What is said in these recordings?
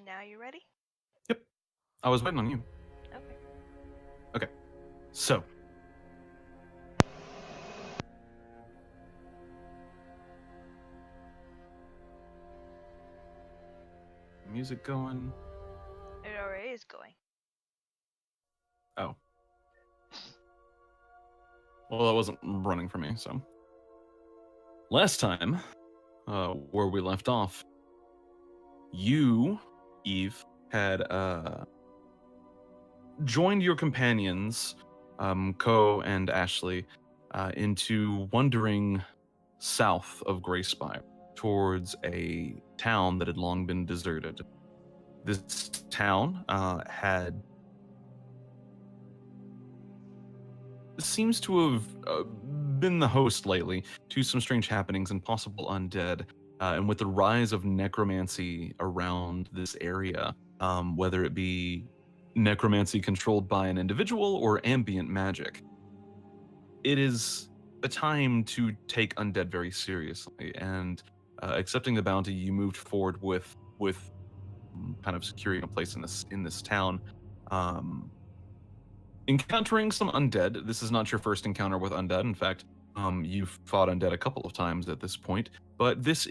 Now you ready? Yep. I was waiting on you. Okay. Okay. So. Music going. It already is going. Oh. Well, that wasn't running for me, so. Last time, where we left off, you, Eve, had joined your companions, Ko and Ashley, into wandering south of Greyspire towards a town that had long been deserted. This town had seems to have been the host lately to some strange happenings and possible undead. And with the rise of necromancy around this area, whether it be necromancy controlled by an individual or ambient magic, it is a time to take undead very seriously. And accepting the bounty, you moved forward with kind of securing a place in this town. Encountering some undead. This is not your first encounter with undead. In fact, you've fought undead a couple of times at this point. But this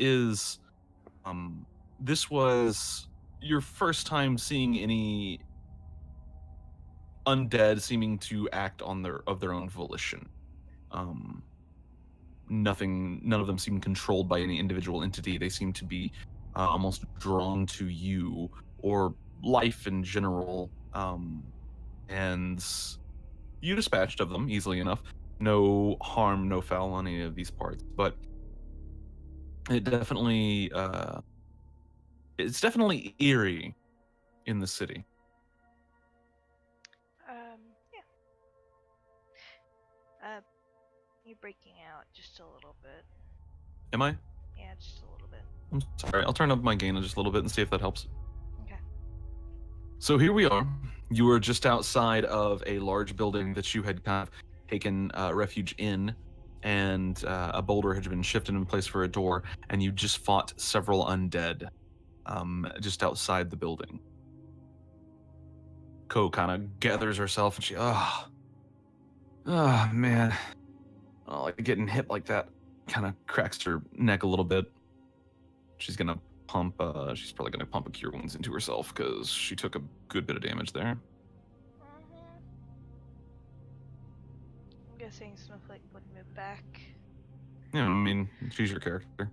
was your first time seeing any undead seeming to act on their own volition. None of them seem controlled by any individual entity. They seem to be almost drawn to you or life in general. And you dispatched of them easily enough. No harm, no foul on any of these parts, but it definitely it's definitely eerie in the city. Yeah. You're breaking out just a little bit. Am I? Yeah, just a little bit. I'm sorry. I'll turn up my gain just a little bit and see if that helps. Okay. So here we are. You were just outside of a large building that you had kind of taken refuge in, and a boulder had been shifted in place for a door, and you just fought several undead just outside the building. Ko kind of gathers herself and she, man. Oh, like getting hit like that kind of cracks her neck a little bit. She's gonna she's probably gonna pump a cure wounds into herself because she took a good bit of damage there. I'm guessing Snowflake would move back. Yeah, I mean, she's your character.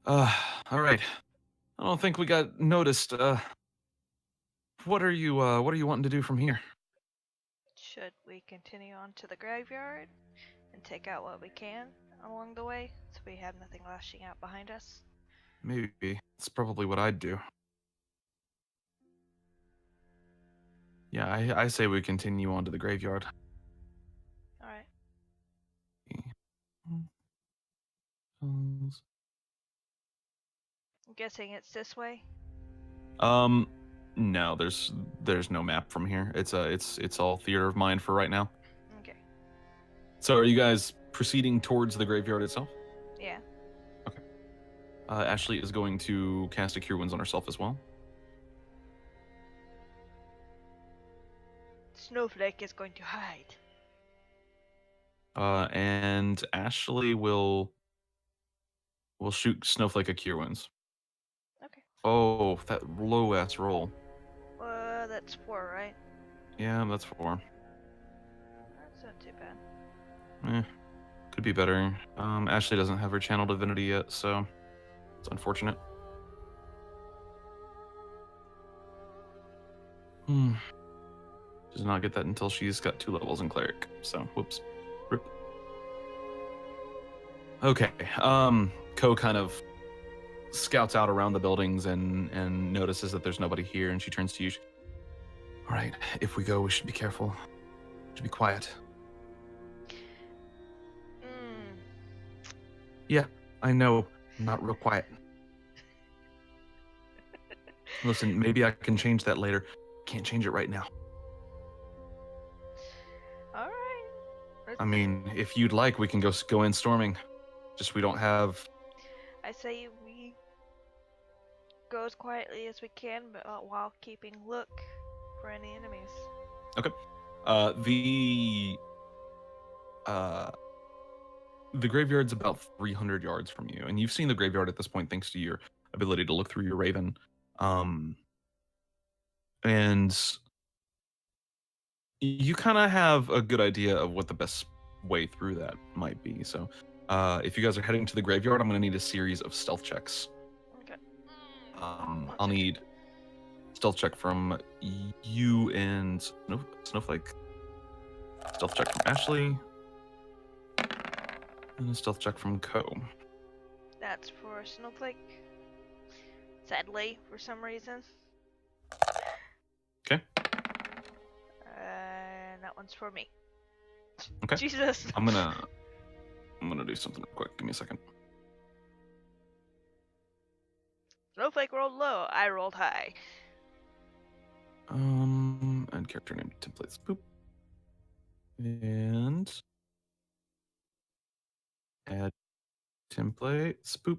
All right. I don't think we got noticed. What are you wanting to do from here? Should we continue on to the graveyard and take out what we can along the way so we have nothing lashing out behind us? Maybe. It's probably what I'd do. Yeah, I say we continue on to the graveyard. Alright. I'm guessing it's this way? No, there's no map from here. It's all theater of mind for right now. Okay. So are you guys proceeding towards the graveyard itself? Yeah. Okay. Ashley is going to cast a Cure Wounds on herself as well. Snowflake is going to hide. And Ashley will shoot Snowflake a Cure Wounds. Okay. Oh, that low ass roll. That's 4, right? Yeah, that's 4. That's not too bad. Could be better. Ashley doesn't have her channel divinity yet, so it's unfortunate. Does not get that until she's got 2 levels in cleric. So, whoops. Rip. Okay. Ko kind of scouts out around the buildings and notices that there's nobody here, and she turns to you. All right, if we go, we should be careful. We should be quiet. Yeah, I know. I'm not real quiet. Listen, maybe I can change that later. Can't change it right now. Alright. I mean, if you'd like, we can go in storming. Just we don't have I say we go as quietly as we can, but while keeping look for any enemies. Okay. The graveyard's about 300 yards from you, and you've seen the graveyard at this point thanks to your ability to look through your raven. And you kind of have a good idea of what the best way through that might be. So, if you guys are heading to the graveyard, I'm going to need a series of stealth checks. Okay. I'll need stealth check from you and Snowflake. Stealth check from Ashley. And a stealth check from Co. That's for Snowflake. Sadly, for some reason. Okay. And that one's for me. Okay. Jesus. I'm gonna do something real quick. Give me a second. Snowflake rolled low. I rolled high. And character name templates. Boop. And add templates. Boop.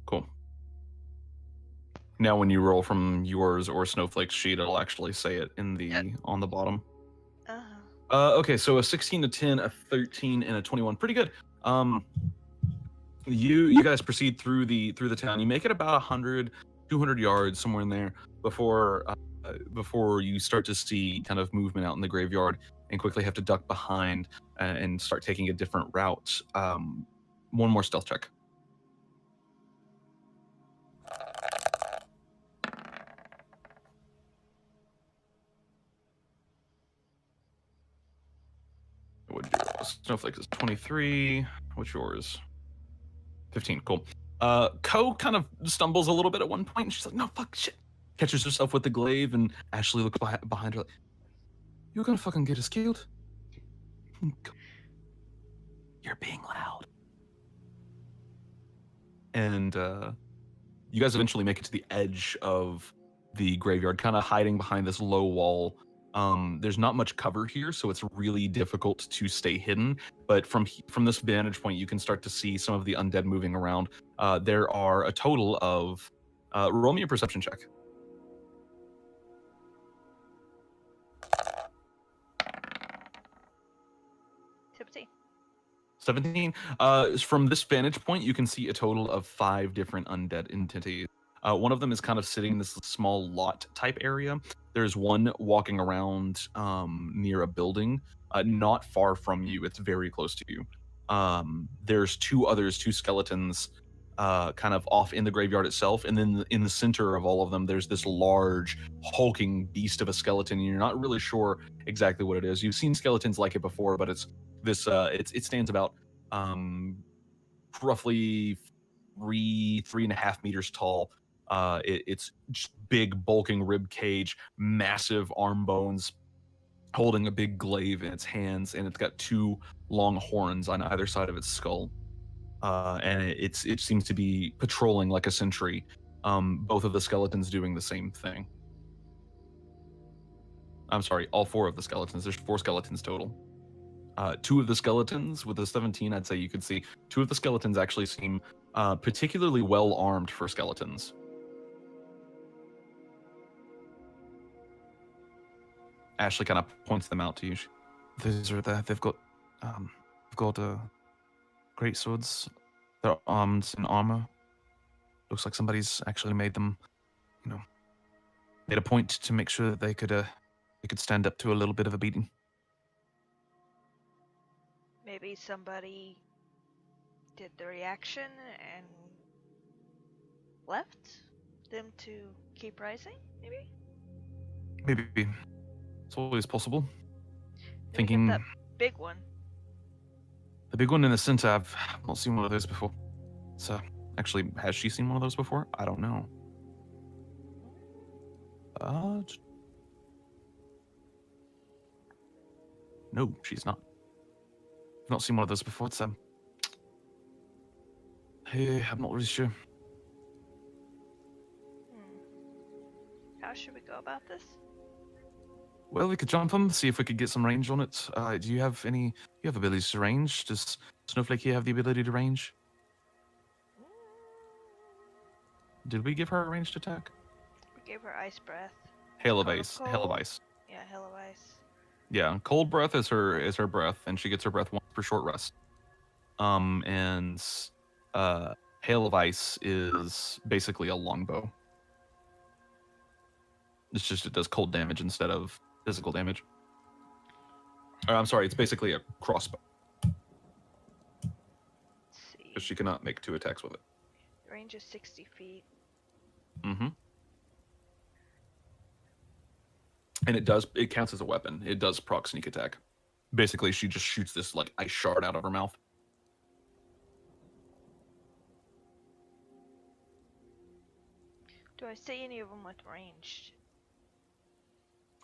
Cool. Now when you roll from yours or Snowflake's sheet, it'll actually say it in the on the bottom. Okay, so a 16, a 10, a 13, and a 21. Pretty good. You guys proceed through the town. You make it about 100, 200 yards, somewhere in there, before you start to see kind of movement out in the graveyard and quickly have to duck behind and start taking a different route. One more stealth check. Snowflake is 23. What's yours? 15. Cool. Co kind of stumbles a little bit at one point, and she's like, "No, fuck, shit." Catches herself with the glaive, and Ashley looks behind her like, "You're gonna fucking get us killed." You're being loud. And you guys eventually make it to the edge of the graveyard, kind of hiding behind this low wall. There's not much cover here, so it's really difficult to stay hidden. But from this vantage point, you can start to see some of the undead moving around. There are a total of roll me a perception check. Tipsy. 17. From this vantage point, you can see a total of 5 different undead entities. One of them is kind of sitting in this small lot type area. There's one walking around near a building, not far from you. It's very close to you. There's 2 others, 2 skeletons, kind of off in the graveyard itself. And then in the center of all of them, there's this large, hulking beast of a skeleton. And you're not really sure exactly what it is. You've seen skeletons like it before, but it's this. It stands about roughly 3.5 meters tall. It's just big, bulking rib cage, massive arm bones, holding a big glaive in its hands, and it's got 2 long horns on either side of its skull. And it seems to be patrolling like a sentry. Both of the skeletons doing the same thing. I'm sorry, all 4 of the skeletons. There's 4 skeletons total. 2 of the skeletons with the 17, I'd say you could see 2 of the skeletons actually seem particularly well armed for skeletons. Ashley kind of points them out to you. Those are they've got great swords. They're armed in armor. Looks like somebody's actually made them, made a point to make sure that they could stand up to a little bit of a beating. Maybe somebody did the reaction and left them to keep rising, maybe? Maybe. It's always possible. Maybe Thinking that big one. The big one in the center, I've not seen one of those before. So, actually, has she seen one of those before? I don't know. No, she's not. I've not seen one of those before. It's hey, I'm not really sure. How should we go about this? Well, we could jump them, see if we could get some range on it. Do you have abilities to range? Does Snowflake here have the ability to range? Did we give her a ranged attack? We gave her ice breath. Hail of Cone ice. cold. Hail of ice. Yeah, hail of ice. Yeah, cold breath is her breath, and she gets her breath once per short rest. And hail of ice is basically a longbow. It's just it does cold damage instead of physical damage. Or, I'm sorry, it's basically a crossbow. Let's see. Because she cannot make 2 attacks with it. The range is 60 feet. Mm-hmm. And it counts as a weapon. It does proc sneak attack. Basically, she just shoots this like ice shard out of her mouth. Do I see any of them with ranged?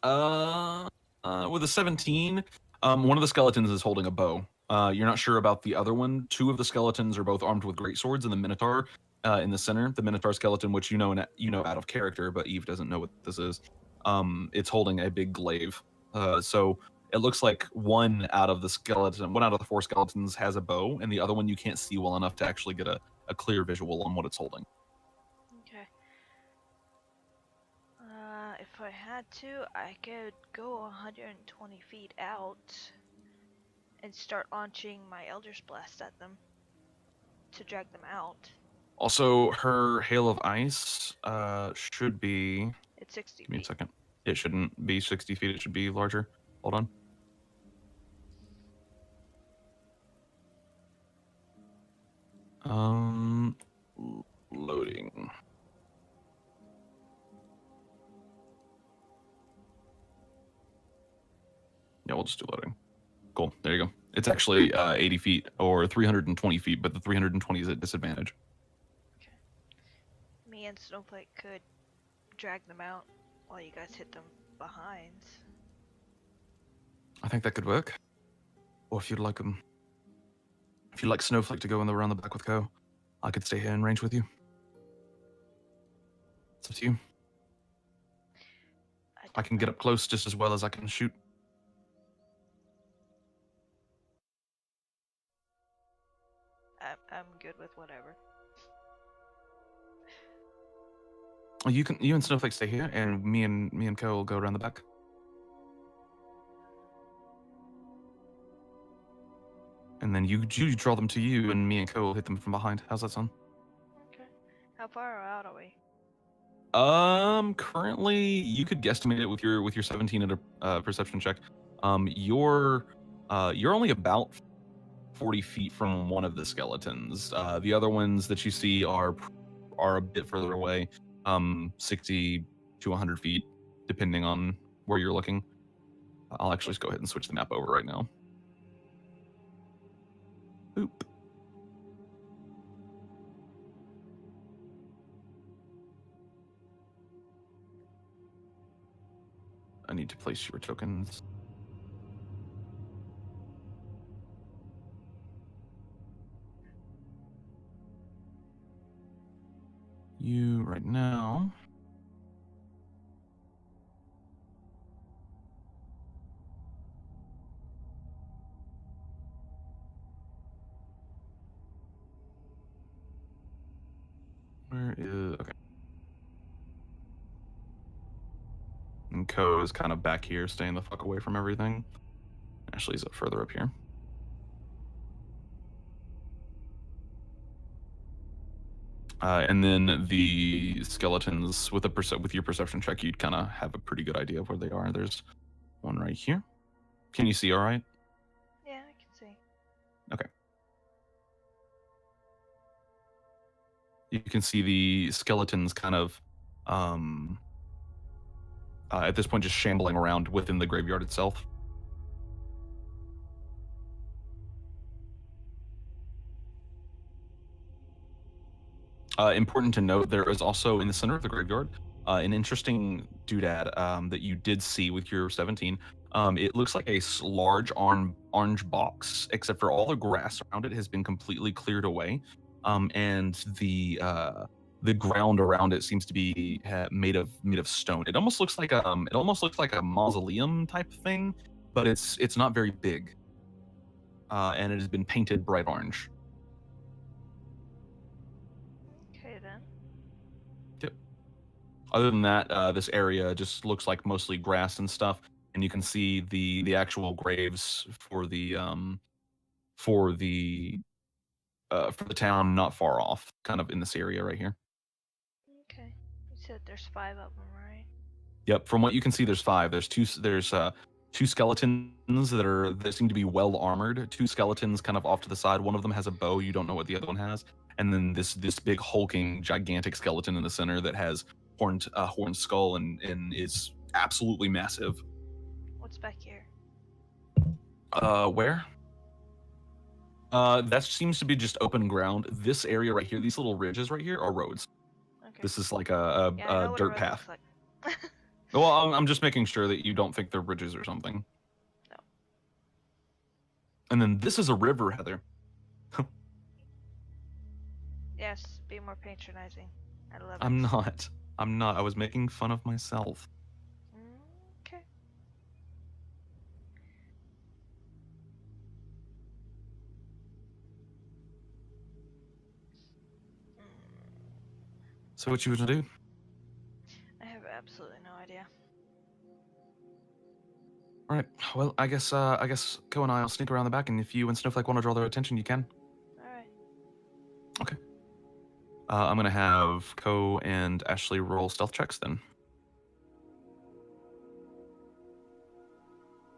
With a 17, one of the skeletons is holding a bow. You're not sure about the other one. 2 of the skeletons are both armed with greatswords, and the Minotaur in the center, the Minotaur skeleton, which you know out of character, but Eve doesn't know what this is. It's holding a big glaive. So it looks like one out of the 4 skeletons has a bow, and the other one you can't see well enough to actually get a clear visual on what it's holding. Okay. If I had to, I could go 120 feet out and start launching my Elder's Blast at them to drag them out. Also, her Hail of Ice should be... It's 60 Give me a feet. second. It shouldn't be 60 feet. It should be larger. Hold on. Loading. Yeah, we'll just do loading. Cool. There you go. It's actually 80 feet or 320 feet, but the 320 is at disadvantage. Okay. Me and Snowflake could drag them out while you guys hit them behind. I think that could work. Or if you'd like Snowflake to go around the back with Co, I could stay here in range with you. It's up to you. I can get up close just as well as I can shoot. I'm good with whatever. You and Snowflake stay here, and me and Co will go around the back. And then you draw them to you, and me and Co will hit them from behind. How's that sound? Okay. How far out are we? Currently, you could guesstimate it with your 17 at a perception check. You're only about 40 feet from one of the skeletons. The other ones that you see are a bit further away, 60 to 100 feet, depending on where you're looking. I'll actually just go ahead and switch the map over right now. Oop. I need to place your tokens. You right now. Where is okay? And Co is kind of back here, staying the fuck away from everything. Ashley's up further up here. And then the skeletons with your perception check, you'd kind of have a pretty good idea of where they are. There's one right here. Can you see all right? Yeah, I can see. Okay. You can see the skeletons kind of, at this point, just shambling around within the graveyard itself. Important to note, there is also in the center of the graveyard an interesting doodad that you did see with your 17. It looks like a large orange box, except for all the grass around it has been completely cleared away, and the ground around it seems to be made of stone. It almost looks like a mausoleum type thing, but it's not very big, and it has been painted bright orange. Okay then. Other than that, this area just looks like mostly grass and stuff, and you can see the actual graves for for the for the town not far off, kind of in this area right here. Okay. You said there's 5 of them, right? Yep. From what you can see, there's 5. There's two skeletons that seem to be well armored. 2 skeletons kind of off to the side. One of them has a bow. You don't know what the other one has. And then this big hulking gigantic skeleton in the center that has horned skull and is absolutely massive. What's back here? Where? That seems to be just open ground. This area right here, these little ridges right here, are roads. Okay. This is like Yeah, I know a what dirt road path. looks like. Well, I'm just making sure that you don't think they're bridges or something. No. And then this is a river, Heather. Yes, be more patronizing. I love it. I'm not. I'm not. I was making fun of myself. Okay. So what you gonna do? I have absolutely no idea. All right. Well, I guess Ko and I will sneak around the back, and if you and Snowflake want to draw their attention, you can. All right. Okay. I'm gonna have Ko and Ashley roll stealth checks then.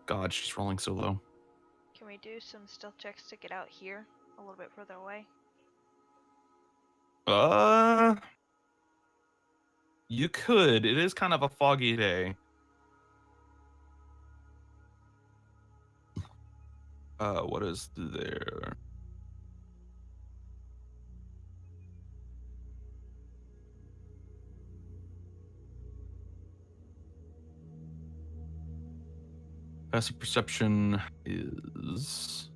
God, she's rolling so low. Can we do some stealth checks to get out here a little bit further away? You could. It is kind of a foggy day. What is there? Passive perception is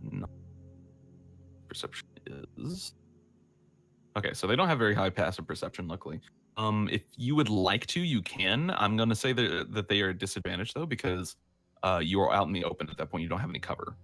not. Perception is okay. So they don't have very high passive perception, luckily. If you would like to, you can. I'm gonna say that they are disadvantaged though, because you are out in the open at that point. You don't have any cover.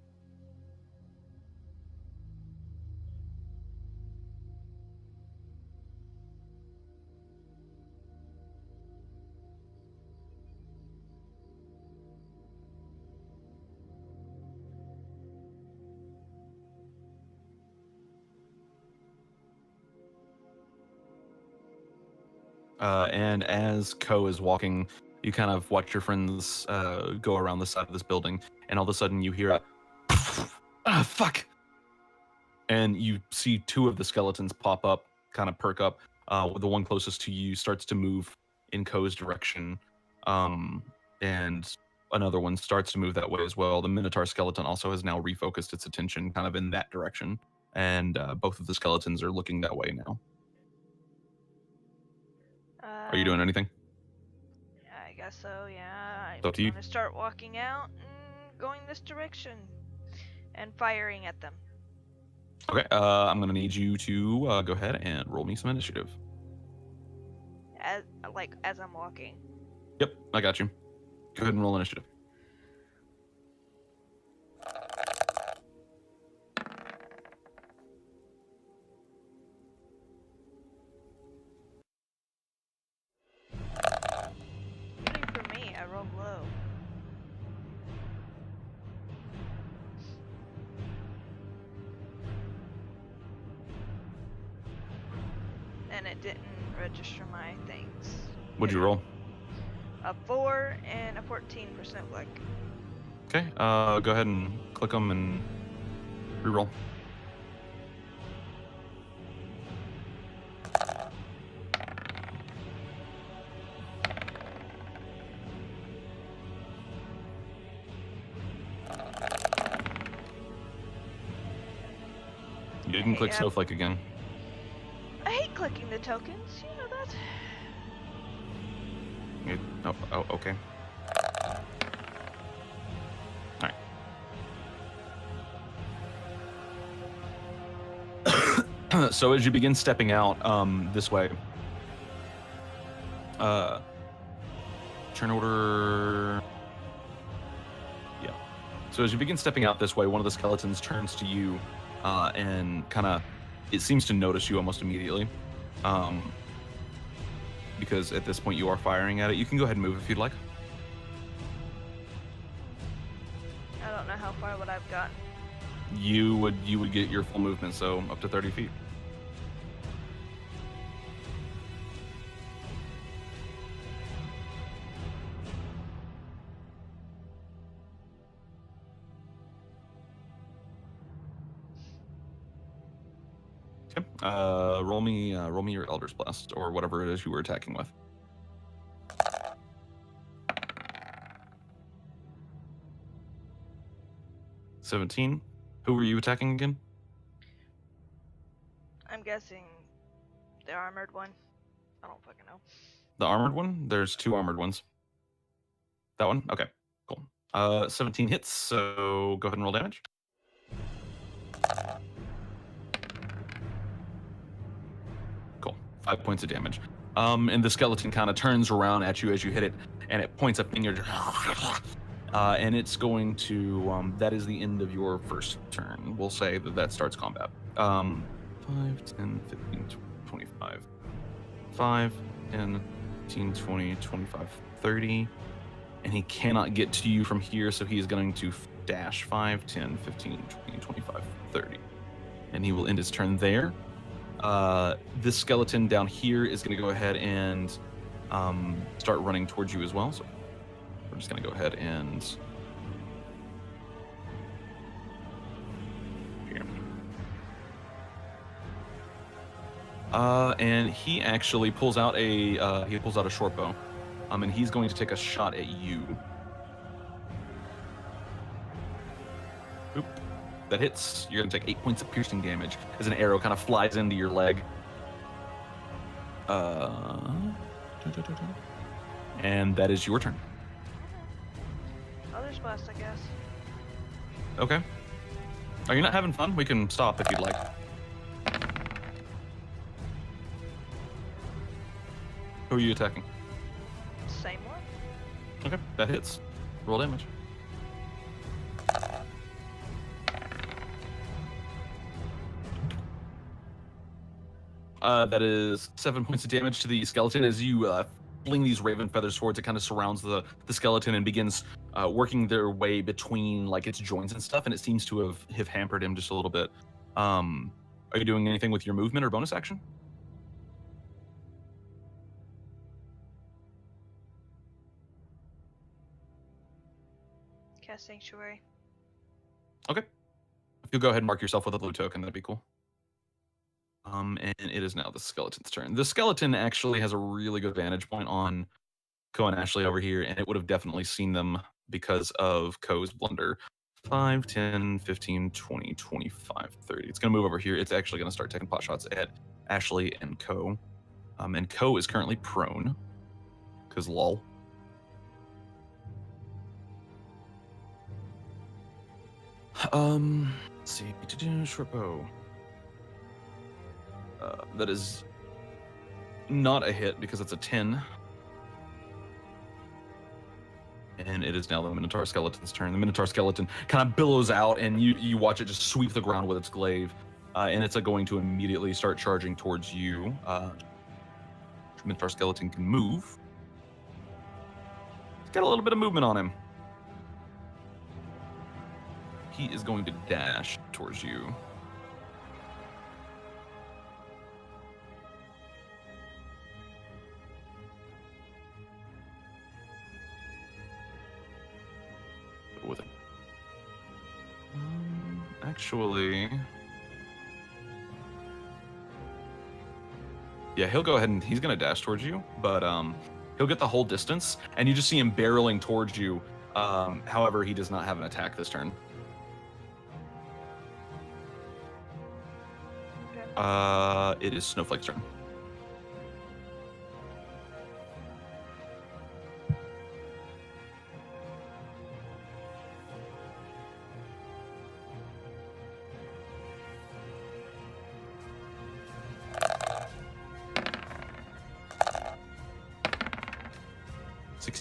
And as Ko is walking, you kind of watch your friends go around the side of this building, and all of a sudden you hear a ah, fuck, and you see 2 of the skeletons pop up, kind of perk up. The one closest to you starts to move in Ko's direction, and another one starts to move that way as well. The Minotaur skeleton also has now refocused its attention kind of in that direction, and both of the skeletons are looking that way now. Are you doing anything? I guess so, yeah. It's up to you. I'm gonna start walking out and going this direction and firing at them. Okay, I'm gonna need you to go ahead and roll me some initiative. As I'm walking. Yep, I got you. Go ahead and roll initiative. Shooting for me, I rolled low. And it didn't register my things. What'd you roll? A 4 and a 14% luck. Okay, go ahead and click them and reroll. You didn't click Snowflake again. I hate clicking the tokens, you know that. Oh, okay. All right. So as you begin stepping out this way, turn order. Yeah. So as you begin stepping out this way, one of the skeletons turns to you and kind of, it seems to notice you almost immediately. because at this point you are firing at it. You can go ahead and move if you'd like. I don't know how far would I've gotten. You would get your full movement, so up to 30 feet. Okay. Roll me your Elder's Blast or whatever it is you were attacking with. $17. Who were you attacking again? I'm guessing the armored one. I don't fucking know. The armored one? There's 2 armored ones. That one? Okay, cool. 17 hits, so go ahead and roll damage. Cool. 5 points of damage. And the skeleton kind of turns around at you as you hit it, and it points a finger. And it's going to, that is the end of your first turn. We'll say that starts combat. 5, 10, 15, 25. 5, 10, 15, 20, 25, 30. And he cannot get to you from here, so he is going to dash 5, 10, 15, 20, 25, 30. And he will end his turn there. This skeleton down here is going to go ahead and start running towards you as well. So we're just going to go ahead and... Here. And he actually pulls out a short bow. And he's going to take a shot at you. Oop. That hits. You're going to take 8 points of piercing damage as an arrow kind of flies into your leg. And that is your turn. Elder's Blast, I guess. Okay. Are you not having fun? We can stop if you'd like. Who are you attacking? Same one. Okay, that hits. Roll damage. That is 7 points of damage to the skeleton as you fling these raven feathers towards it. Kind of surrounds the skeleton and begins working their way between like its joints and stuff, and it seems to have hampered him just a little bit. Are you doing anything with your movement or bonus action? Cast Sanctuary. Okay. If you'll go ahead and mark yourself with a blue token, that'd be cool. And it is now the skeleton's turn. The skeleton actually has a really good vantage point on Ko and Ashley over here, and it would have definitely seen them because of Ko's blunder. 5, 10, 15, 20, 25, 30. It's going to move over here. It's actually going to start taking pot shots at Ashley and Ko. And Ko is currently prone, because lol. Let's see. Short bow. That is not a hit because it's a 10. And it is now the Minotaur Skeleton's turn. The Minotaur Skeleton kind of billows out, and you watch it just sweep the ground with its glaive. And it's going to immediately start charging towards you. Minotaur Skeleton can move. He's got a little bit of movement on him. He is going to dash towards you. With it. Actually, yeah, he'll go ahead and he's gonna dash towards you, but he'll get the whole distance, and you just see him barreling towards you. However, he does not have an attack this turn. Okay. It is Snowflake's turn.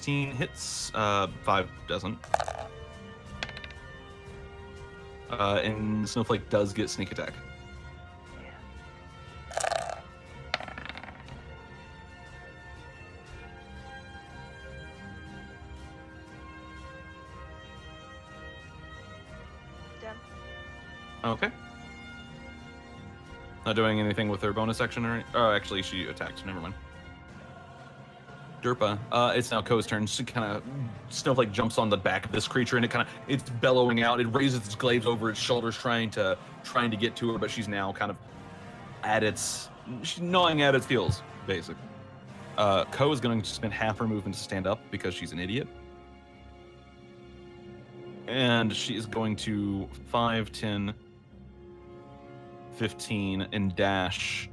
Hits, 5 doesn't. And Snowflake does get sneak attack. Yeah. Okay. Not doing anything with her bonus action or... Oh, actually, she attacked. Never mind. Derpa. It's now Ko's turn. She kind of... Snowflake jumps on the back of this creature, and it's bellowing out. It raises its glaives over its shoulders, trying to get to her, but she's now kind of she's gnawing at its heels, basically. Ko is going to spend half her movement to stand up because she's an idiot. And she is going to 5, 10, 15, and dash.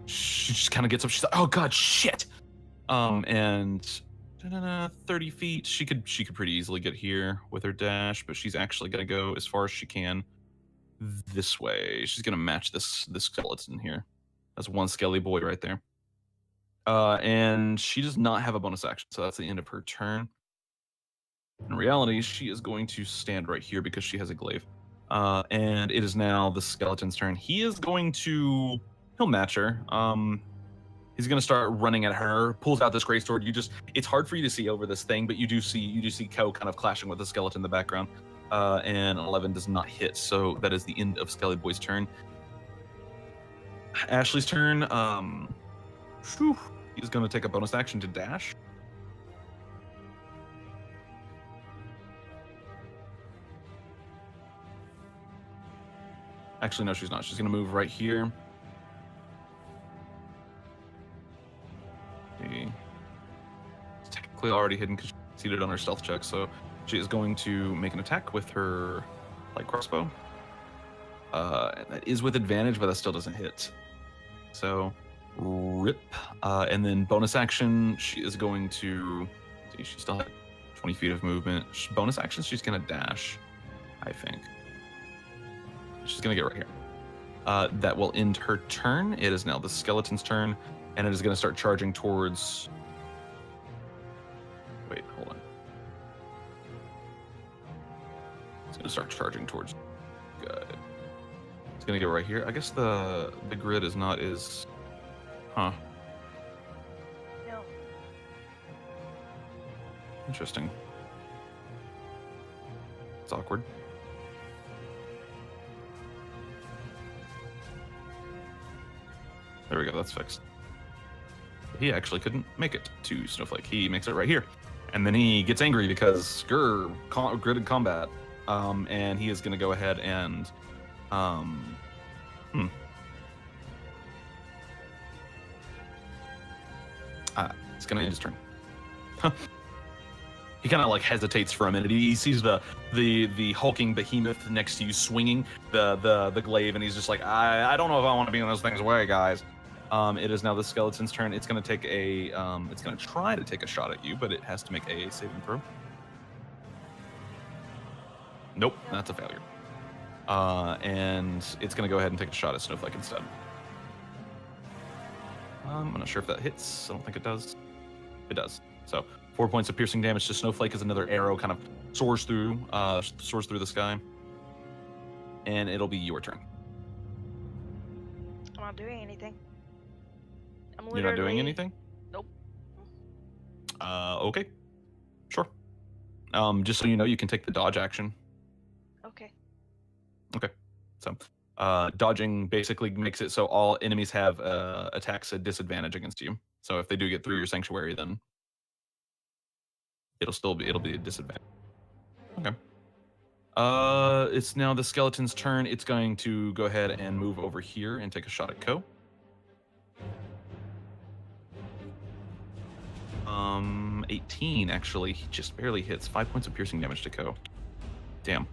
She just kind of gets up. She's like, oh god, shit! And 30 feet. She could pretty easily get here with her dash, but she's actually gonna go as far as she can this way. She's gonna match this skeleton here. That's one skelly boy right there. And she does not have a bonus action, so that's the end of her turn. In reality, she is going to stand right here because she has a glaive. And it is now the skeleton's turn. He'll match her. He's gonna start running at her, pulls out this greatsword. It's hard for you to see over this thing, but you do see Ko kind of clashing with the skeleton in the background. And 11 does not hit, so that is the end of Skelly Boy's turn. Ashley's turn. He's gonna take a bonus action to dash. Actually, no, she's not. She's gonna move right here. She's technically already hidden because she succeeded on her stealth check, so she is going to make an attack with her light crossbow. That is with advantage, but that still doesn't hit. So, rip. And then bonus action, she is going to... See, she still had 20 feet of movement. Bonus action, she's going to dash, I think. She's going to get right here. That will end her turn. It is now the skeleton's turn, and it is going to start charging towards... Wait, hold on. It's going to start charging towards... Good. It's going to go right here. I guess the grid is not as... Huh. No. Interesting. It's awkward. There we go, that's fixed. He actually couldn't make it to Snowflake. He makes it right here. And then he gets angry because gridded combat. And he is going to go ahead and... It's going to end his turn. He kind of like hesitates for a minute. He sees the hulking behemoth next to you swinging the glaive, and he's just like, I don't know if I want to be in those things way, guys. It is now the skeleton's turn. It's going to take it's going to try to take a shot at you, but it has to make a saving throw. Nope, that's a failure. And it's going to go ahead and take a shot at Snowflake instead. I'm not sure if that hits. I don't think it does. It does. So 4 points of piercing damage to Snowflake as another arrow kind of soars through the sky. And it'll be your turn. I'm not doing anything. You're not doing anything? Nope. Okay. Sure. Just so you know, you can take the dodge action. Okay. Okay. So, dodging basically makes it so all enemies have attacks at disadvantage against you. So if they do get through your sanctuary, then it'll be a disadvantage. Okay. It's now the skeleton's turn. It's going to go ahead and move over here and take a shot at Ko. 18 actually. He just barely hits. 5 points of piercing damage to Ko. Damn.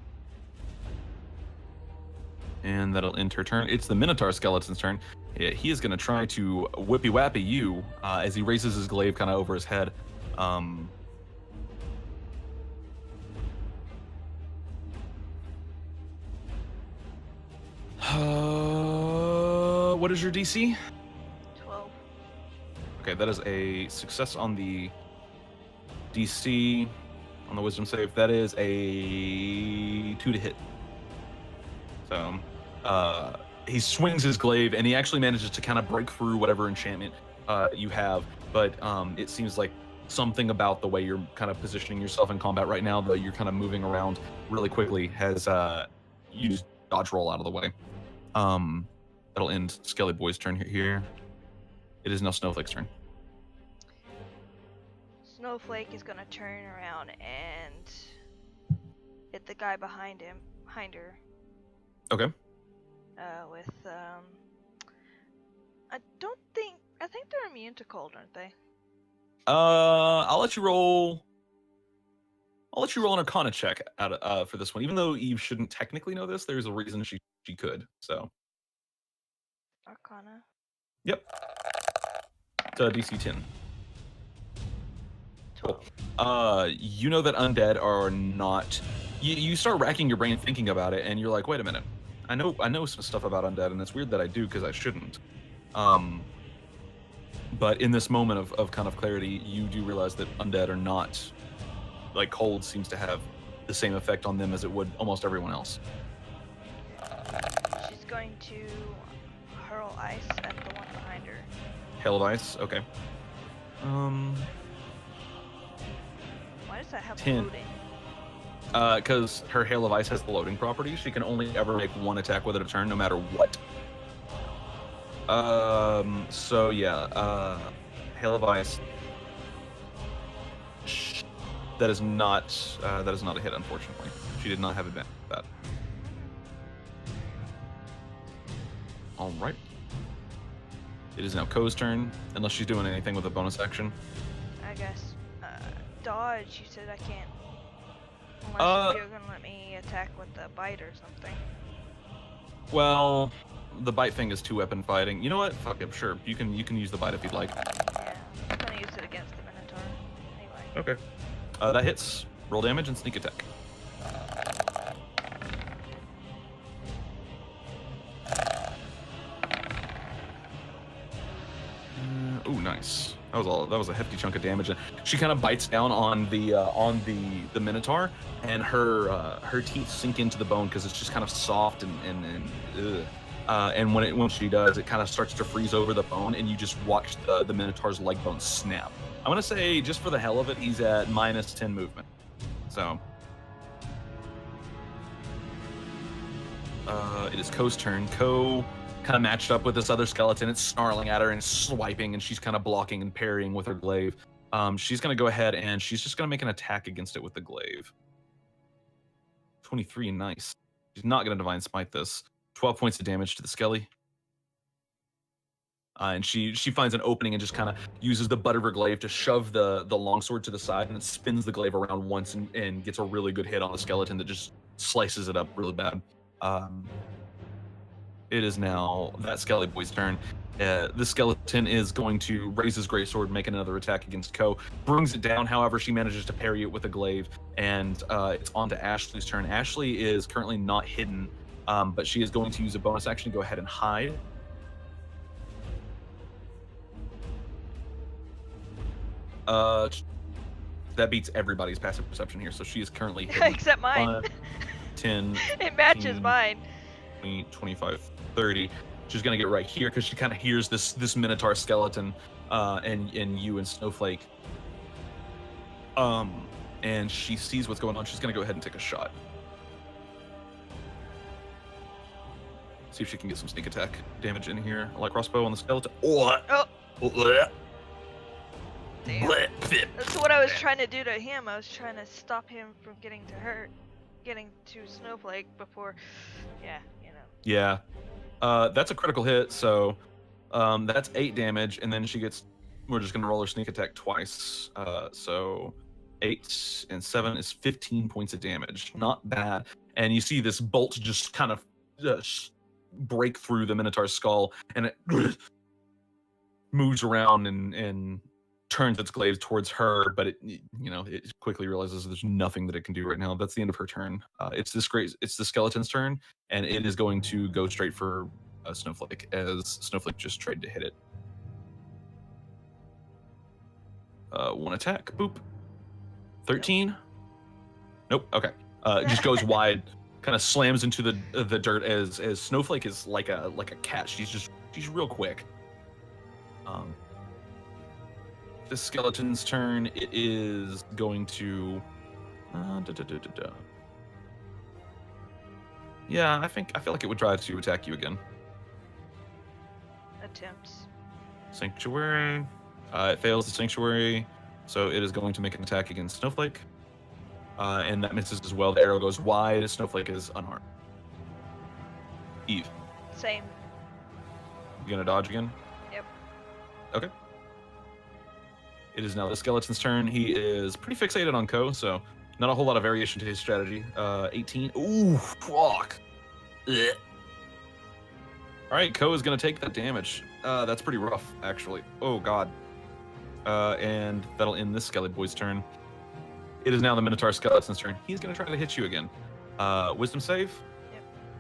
And that'll end her turn. It's the Minotaur skeleton's turn. Yeah, he is going to try to whippy-wappy you as he raises his glaive kind of over his head. What is your DC? 12. Okay, that is a success on the DC, on the wisdom save. That is a 2 to hit. So, he swings his glaive, and he actually manages to kind of break through whatever enchantment you have. But it seems like something about the way you're kind of positioning yourself in combat right now, though you're kind of moving around really quickly, has you just dodge roll out of the way. That'll end Skelly Boy's turn here. It is now Snowflake's turn. Snowflake is gonna turn around and hit the guy behind her. Okay. With I think they're immune to cold, aren't they? I'll let you roll an Arcana check for this one. Even though Eve shouldn't technically know this, there's a reason she could. So. Arcana. Yep. It's DC 10. 12. Cool. You know that undead are not. You start racking your brain thinking about it, and you're like, wait a minute. I know some stuff about undead, and it's weird that I do because I shouldn't. But in this moment of kind of clarity, you do realize that undead are not, like, cold seems to have the same effect on them as it would almost everyone else. She's going to hurl ice at the one behind her. Hail of ice, okay. Why does that have 10. loading? Because her Hail of Ice has the loading property. She can only ever make one attack with it a turn, no matter what. So yeah, Hail of Ice. That is not a hit, unfortunately. She did not have advantage with that. All right. It is now Ko's turn, unless she's doing anything with a bonus action. I guess. Dodge. You said I can't. Unless you're gonna let me attack with the bite or something. Well, the bite thing is 2-weapon fighting. You know what? Fuck it, sure. You can use the bite if you'd like. Yeah, I'm gonna use it against the Minotaur. Anyway. Okay. That hits. Roll damage and sneak attack. Ooh, nice. That was a hefty chunk of damage. She kind of bites down on the Minotaur, and her teeth sink into the bone because it's just kind of soft and when she does, it kind of starts to freeze over the bone, and you just watch the Minotaur's leg bone snap. I'm gonna say, just for the hell of it, he's at -10 movement. So it is Ko's turn. Ko kind of matched up with this other skeleton. It's snarling at her and swiping, and she's kind of blocking and parrying with her glaive. She's going to go ahead and she's just going to make an attack against it with the glaive. 23, nice. She's not going to Divine Smite this. 12 points of damage to the Skelly. And she finds an opening and just kind of uses the butt of her glaive to shove the longsword to the side, and it spins the glaive around once and gets a really good hit on the skeleton that just slices it up really bad. It is now that Skelly Boy's turn. The skeleton is going to raise his greatsword, make another attack against Ko. Brings it down, however, she manages to parry it with a glaive, and it's on to Ashley's turn. Ashley is currently not hidden, but she is going to use a bonus action to go ahead and hide. That beats everybody's passive perception here, so she is currently hidden. Except mine. 10. It matches 15, mine. 20, 25, 30. She's gonna get right here because she kind of hears this Minotaur skeleton, and you and Snowflake. And she sees what's going on. She's gonna go ahead and take a shot. See if she can get some sneak attack damage in here. I like crossbow on the skeleton. Oh. Damn. That's what I was trying to do to him. I was trying to stop him from getting to Snowflake before. Yeah, you know. Yeah. That's a critical hit, so that's 8 damage, and then we're just gonna roll her sneak attack twice. So 8 and 7 is 15 points of damage. Not bad. And you see this bolt just kind of break through the Minotaur's skull, and it moves around and turns its glaive towards her, but it quickly realizes there's nothing that it can do right now. That's the end of her turn. It's the skeleton's turn, and it is going to go straight for Snowflake, as Snowflake just tried to hit it. One attack, boop. 13. Nope. Okay. It just goes wide, kind of slams into the dirt as Snowflake is like a cat. She's real quick. The skeleton's turn. It is going to Yeah, I feel like it would try to attack you again. Attempts. Sanctuary. It fails the sanctuary, so it is going to make an attack against Snowflake. And that misses as well. The arrow goes wide. Snowflake is unharmed. Eve. Same. You gonna dodge again? Yep. Okay. It is now the skeleton's turn. He is pretty fixated on Ko, so not a whole lot of variation to his strategy. 18. Ooh, fuck. Ugh. All right, Ko is gonna take that damage. That's pretty rough, actually. Oh god. And that'll end this Skelly Boy's turn. It is now the Minotaur skeleton's turn. He's gonna try to hit you again. Wisdom save.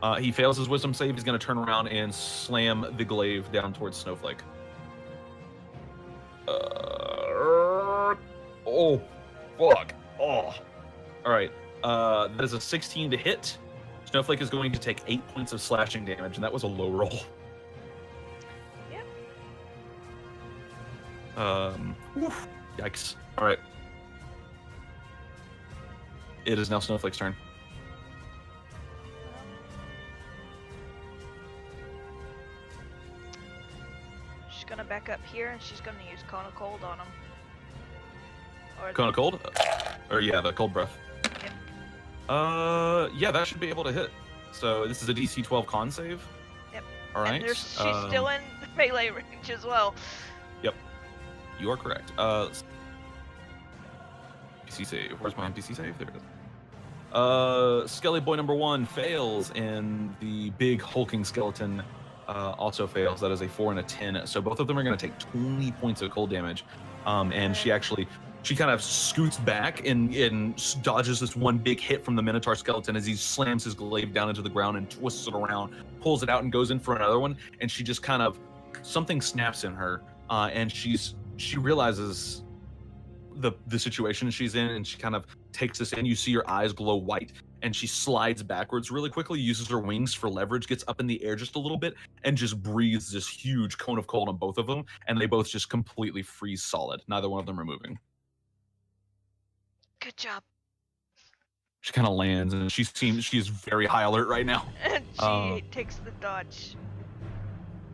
Yep. He fails his wisdom save. He's gonna turn around and slam the glaive down towards Snowflake. Oh, fuck. Oh. All right. That is a 16 to hit. Snowflake is going to take 8 points of slashing damage, and that was a low roll. Yep. Oof, yikes. All right. It is now Snowflake's turn. She's gonna back up here, and she's gonna use Cone of Cold on him. Cone of Cold? Or yeah, the cold breath. Yep. Yeah, that should be able to hit. So this is a DC 12 con save. Yep. All right. And she's still in the melee range as well. Yep. You are correct. NPC save. Where's my NPC save? There it is. Skelly Boy number 1 fails, and the big hulking skeleton also fails. That is a 4 and a 10. So both of them are going to take 20 points of cold damage. And she kind of scoots back and dodges this one big hit from the Minotaur skeleton as he slams his glaive down into the ground and twists it around, pulls it out, and goes in for another one. And she just kind of, something snaps in her, and she realizes the situation she's in, and she kind of takes this in. You see her eyes glow white, and she slides backwards really quickly, uses her wings for leverage, gets up in the air just a little bit, and just breathes this huge cone of cold on both of them, and they both just completely freeze solid. Neither one of them are moving. Good job. She kind of lands, and she is very high alert right now. And she takes the dodge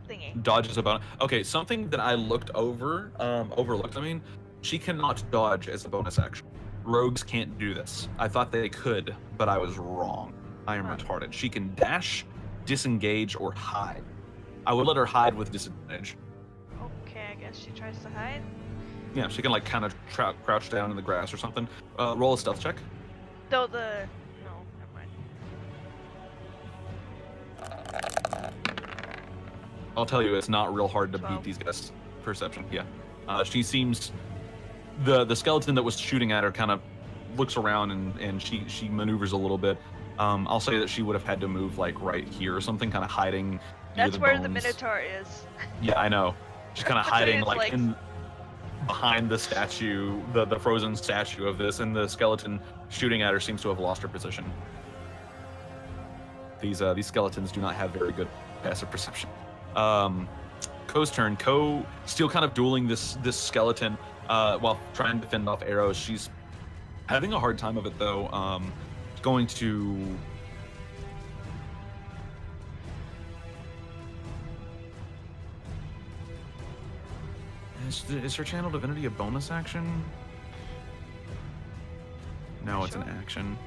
thingy. Dodges about. Okay, something that I overlooked. I mean, she cannot dodge as a bonus action. Rogues can't do this. I thought they could, but I was wrong. I am retarded. She can dash, disengage, or hide. I would let her hide with disadvantage. Okay, I guess she tries to hide. Yeah, she can like kind of crouch down in the grass or something. Roll a stealth check. Though no, never mind. I'll tell you, it's not real hard to 12. beat these guys' perception. Yeah, she seems the skeleton that was shooting at her kind of looks around and she maneuvers a little bit. I'll say that she would have had to move like right here or something, kind of hiding. That's the where bones. the Minotaur is. Yeah, I know. She's kind of hiding like in behind the statue, the frozen statue of this, and the skeleton shooting at her seems to have lost her position. These skeletons do not have very good passive perception. Ko's turn. Ko still kind of dueling this skeleton while trying to fend off arrows. She's having a hard time of it though. Going to Is her Channel Divinity a bonus action? No, it's an action.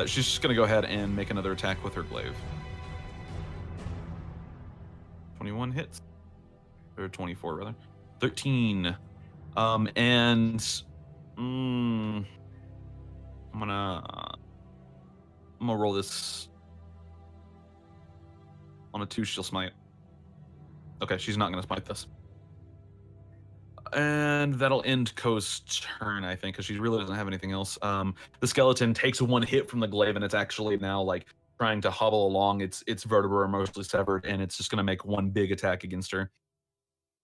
She's just gonna go ahead and make another attack with her glaive. 21 hits. Or 24 rather. 13. I'm gonna roll this on a 2. She'll smite. Okay, she's not gonna smite this. And that'll end Ko's turn, I think, because she really doesn't have anything else. The skeleton takes one hit from the glaive, and it's actually now like trying to hobble along. Its vertebrae are mostly severed, and it's just going to make one big attack against her.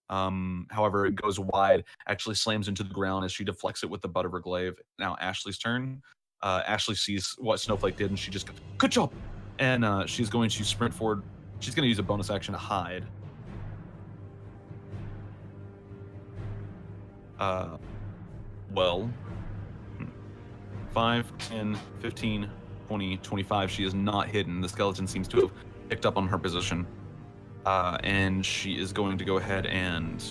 However, it goes wide, actually slams into the ground as she deflects it with the butt of her glaive. Now Ashley's turn. Ashley sees what Snowflake did, and she just goes, "Good job!" And she's going to sprint forward. She's going to use a bonus action to hide. 5, 10, 15, 20, 25. She is not hidden. The skeleton seems to have picked up on her position. And she is going to go ahead and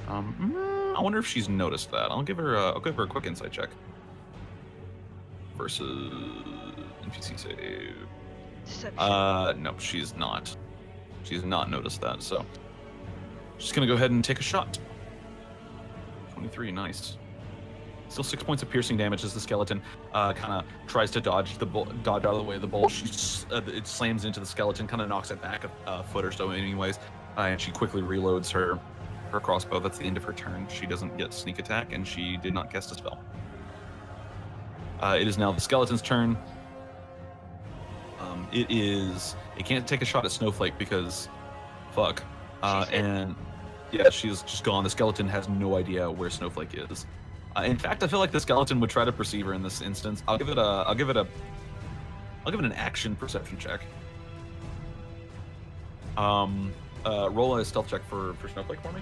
I wonder if she's noticed that. I'll give her a quick insight check. Versus NPC save. Deception. No, she's not. She's not noticed that, so she's gonna go ahead and take a shot. 23, nice. Still 6 points of piercing damage as the skeleton kind of tries to dodge out of the way of the bolt. It slams into the skeleton, kind of knocks it back a foot or so anyways, and she quickly reloads her crossbow. That's the end of her turn. She doesn't get sneak attack, and she did not cast a spell. It is now the skeleton's turn. It can't take a shot at Snowflake because fuck. And yeah, she's just gone. The skeleton has no idea where Snowflake is. In fact, I feel like the skeleton would try to perceive her in this instance. I'll give it an action perception check. Roll a stealth check for Snowflake for me.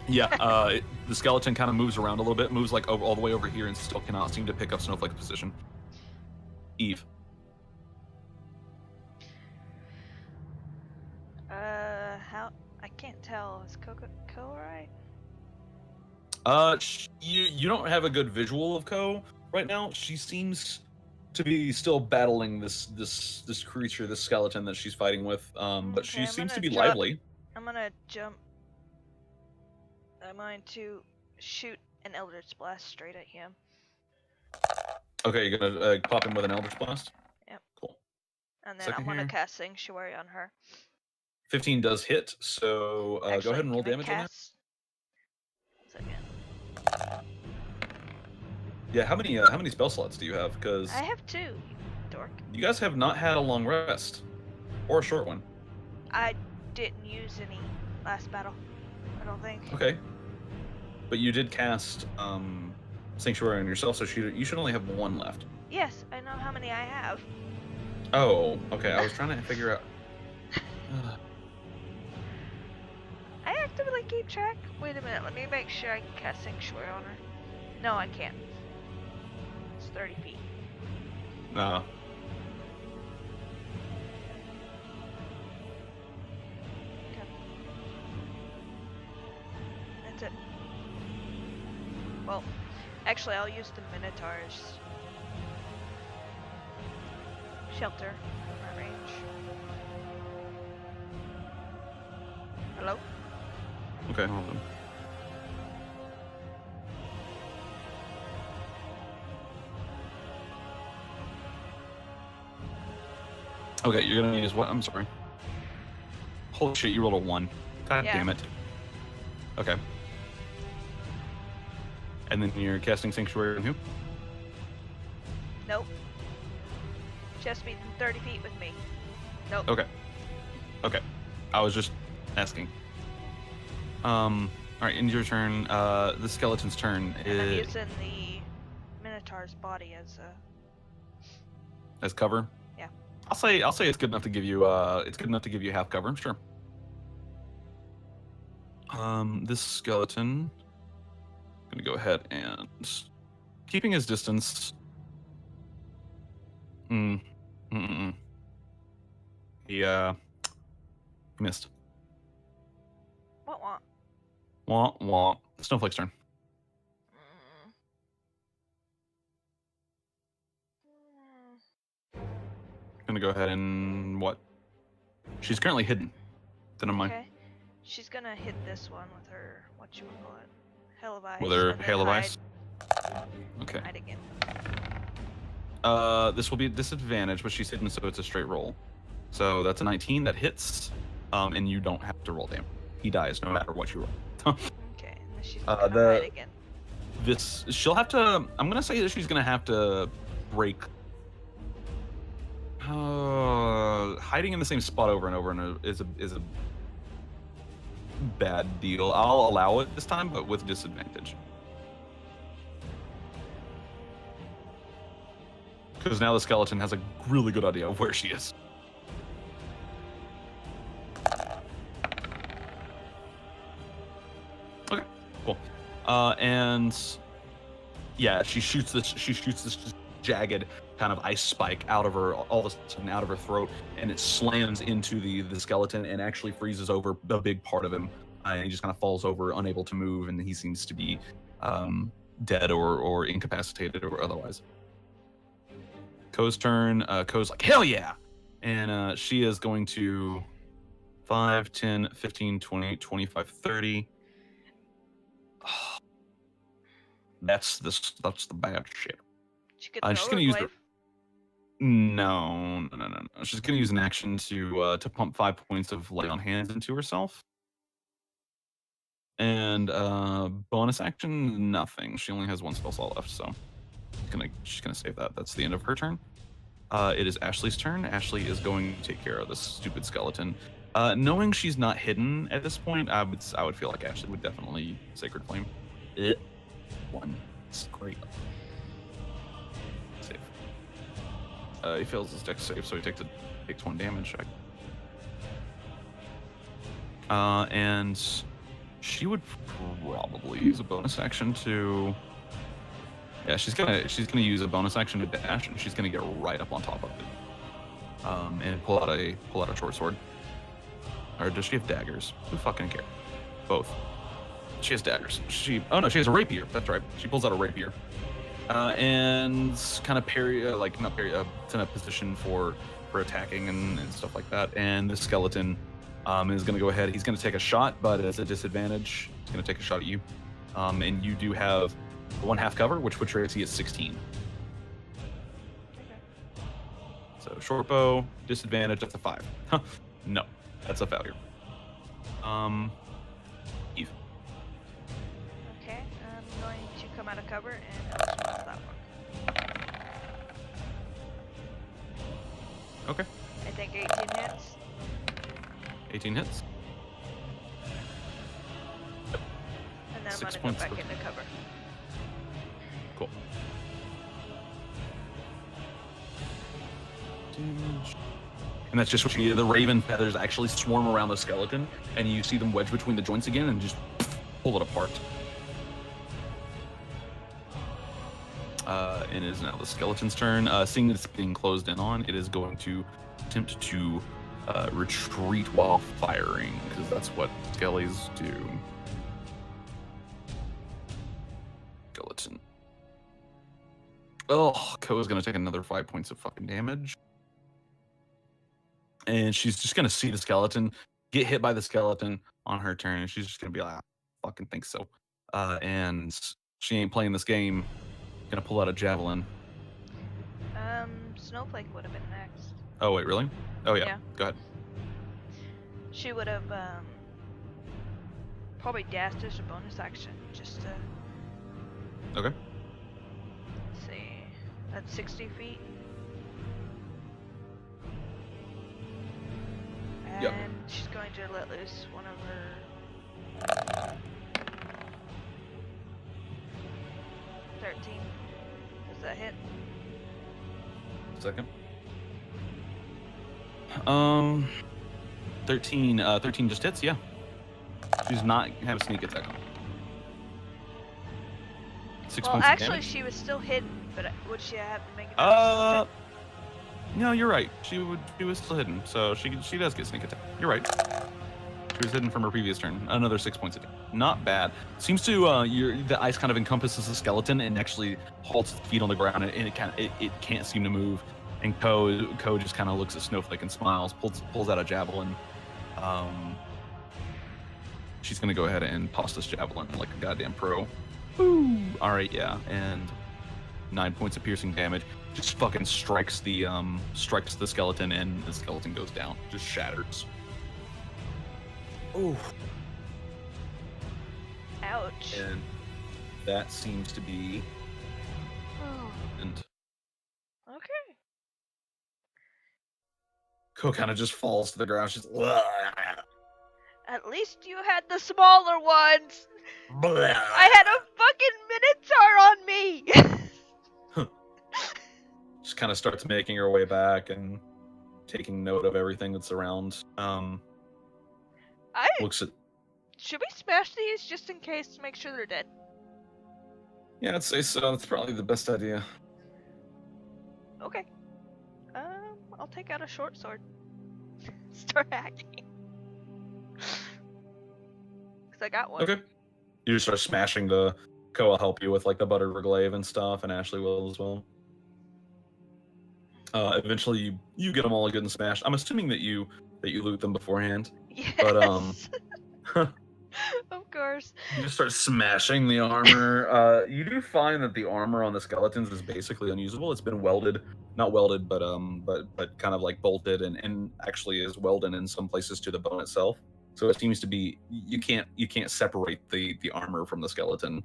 Yeah, the skeleton kind of moves around a little bit, moves like all the way over here, and still cannot seem to pick up Snowflake's position. Eve. How? I can't tell. Is Ko alright? You don't have a good visual of Ko right now. She seems to be still battling this creature, this skeleton that she's fighting with. But she seems to be lively. I'm gonna jump. I'm going to shoot an Eldritch Blast straight at him. Okay, you're gonna pop him with an Eldritch Blast? Yep. Cool. And then I'm gonna cast Sanctuary on her. 15 does hit, so Actually, go ahead and roll damage on that. Second. Yeah, how many spell slots do you have? Because I have 2, you dork. You guys have not had a long rest. Or a short one. I didn't use any last battle, I don't think. Okay. But you did cast Sanctuary on yourself, so you should only have 1 left. Yes, I know how many I have. Oh, okay. I was trying to figure out. I actively keep track. Wait a minute, let me make sure I can cast Sanctuary on her. No, I can't. It's 30 feet. No. Okay. That's it. Well, actually, I'll use the Minotaur's shelter in my range. Hello? Okay, hold on. Okay, you're gonna use what? I'm sorry. Holy shit, you rolled a 1. God damn it. Okay. And then you're casting Sanctuary on who? Nope. Just be 30 feet with me. Nope. Okay. Okay. I was just asking. Alright, end your turn. The skeleton's turn. And I'm using the Minotaur's body as cover? Yeah. I'll say it's good enough to give you half cover, sure. This skeleton gonna go ahead and keeping his distance. He missed. What? Wah. Snowflake's turn. Gonna go ahead and what? She's currently hidden. Then I'm Okay. She's gonna hit this one with her Hail of Ice. With her Hail of Ice? Okay. Hide again. This will be a disadvantage, but she's hidden, so it's a straight roll. So that's a 19 that hits, and you don't have to roll damage. He dies no matter what you roll. Okay, and she's gonna hide again. She'll have to. I'm gonna say that she's gonna have to break. Hiding in the same spot over and over is a bad deal. I'll allow it this time, but with disadvantage. Because now the skeleton has a really good idea of where she is. Okay, cool. And yeah, she shoots this jagged kind of ice spike out of her, all of a sudden out of her throat, and it slams into the skeleton and actually freezes over a big part of him. And he just kind of falls over, unable to move, and he seems to be dead or incapacitated or otherwise. Ko's turn. Ko's like, hell yeah! And she is going to 5, 10, 15, 20, 25, 30. That's the bad shit. She could She's throw gonna her use her. glaive. No. She's gonna use an action to pump 5 points of lay on hands into herself. And bonus action, nothing. She only has 1 spell slot left, so she's gonna save that. That's the end of her turn. It is Ashley's turn. Ashley is going to take care of this stupid skeleton. Knowing she's not hidden at this point, I would feel like Ashley would definitely Sacred Flame. 1. It's great. Save. He fails his dex save, so he takes 1 damage. And she would probably use a bonus action to. Yeah, she's gonna use a bonus action to dash, and she's gonna get right up on top of it, and pull out a short sword. Or does she have daggers? Who fucking cares? Both. She has daggers. Oh no, she has a rapier. That's right. She pulls out a rapier, and kind of parry, not parry. It's in a position for attacking and stuff like that. And this skeleton is gonna go ahead. He's gonna take a shot, but it's a disadvantage. He's gonna take a shot at you, and you do have 1/2 cover, which puts your AC at 16. Okay. So short bow, disadvantage, that's a 5. Huh. No, that's a failure. Eve. Okay, I'm going to come out of cover and I'll that one. Okay. I think 18 hits. 18 hits. And then I'm 6 gonna go points back of into cover. Cool. Damage. And that's just what you need. The raven feathers actually swarm around the skeleton, and you see them wedge between the joints again and just pull it apart. It is now the skeleton's turn. Seeing that it's being closed in on, it is going to attempt to retreat while firing, because that's what skellies do. Skeleton. Oh, Ko's gonna take another 5 points of fucking damage. And she's just gonna see the skeleton, get hit by the skeleton on her turn, and she's just gonna be like, I fucking think so. And she ain't playing this game. Gonna pull out a javelin. Snowflake would have been next. Oh wait, really? Oh yeah. Yeah. Go ahead. She would have probably dashed as a bonus action just to. Okay. Let's see. That's 60 feet. And Yep. she's going to let loose one of her 13. Does that hit? Second. 13. 13 just hits. Yeah. She does not have a sneak attack on. 6 Well, points of actually, damage. she was still hidden, but would she have to make it? No, you're right. She was still hidden, so she does get sneak attack. You're right. She was hidden from her previous turn. Another 6 points of damage. Not bad. Seems to the ice kind of encompasses the skeleton and actually halts its feet on the ground, and it can't seem to move. And Ko just kind of looks at Snowflake and smiles, pulls out a javelin. She's gonna go ahead and toss this javelin like a goddamn pro. Woo! All right, yeah, and 9 points of piercing damage. Just fucking strikes the skeleton, and the skeleton goes down, just shatters. Ooh. Ouch. And that seems to be. Oh. And Okay. Ko kind of just falls to the ground. She's. At least you had the smaller ones. I had a fucking minotaur on me. Just kind of starts making her way back and taking note of everything that's around. Looks at. Should we smash these just in case to make sure they're dead? Yeah, I'd say so. That's probably the best idea. Okay. I'll take out a short sword. Start hacking. Cause I got one. Okay. You just start smashing the. Ko will help you with like the buttered glaive and stuff, and Ashley will as well. Eventually, you get them all good and smashed. I'm assuming that you loot them beforehand, but Yes. Of course. you just start smashing the armor. You do find that the armor on the skeletons is basically unusable. It's been welded, not welded, but kind of like bolted and actually is welded in some places to the bone itself. So it seems to be you can't separate the armor from the skeleton.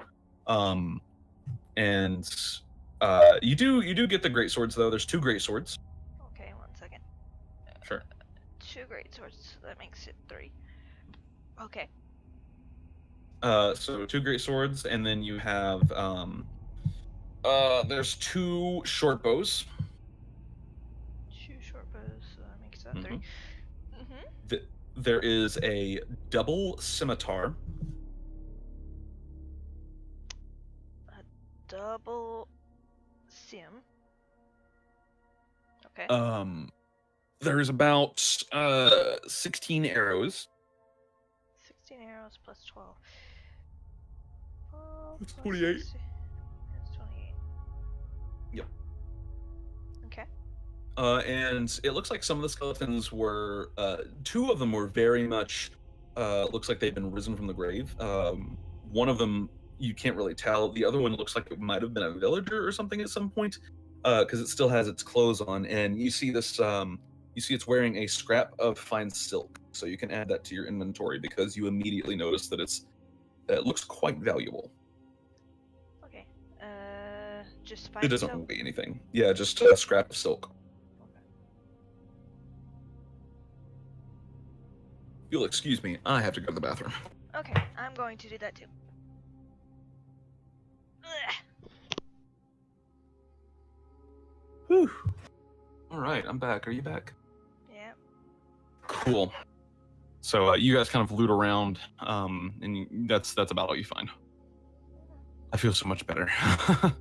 And you do get the great swords though. There's 2 great swords. Okay, 1 second. Sure. 2 great swords. So that makes it 3. Okay. So 2 great swords, and then you have there's 2 short bows. 2 short bows. So that makes that 3. There is a double scimitar. A double sim. Okay. There's about 16 arrows. 16 arrows plus 12. 12 That's plus 28. 60. That's 28. Yep. Okay. And it looks like some of the skeletons were 2 of them were very much looks like they've been risen from the grave. One of them you can't really tell. The other one looks like it might have been a villager or something at some point, because it still has its clothes on. And you see this you see it's wearing a scrap of fine silk, so you can add that to your inventory because you immediately notice that it looks quite valuable. Okay. Just fine It doesn't silk. weigh anything. Yeah, just a scrap of silk. Okay. You'll excuse me, I have to go to the bathroom. Okay, I'm going to do that too. Ugh. Whew. All right, I'm back. Are you back? Yeah. Cool. So you guys kind of loot around, and that's about all you find. I feel so much better. That's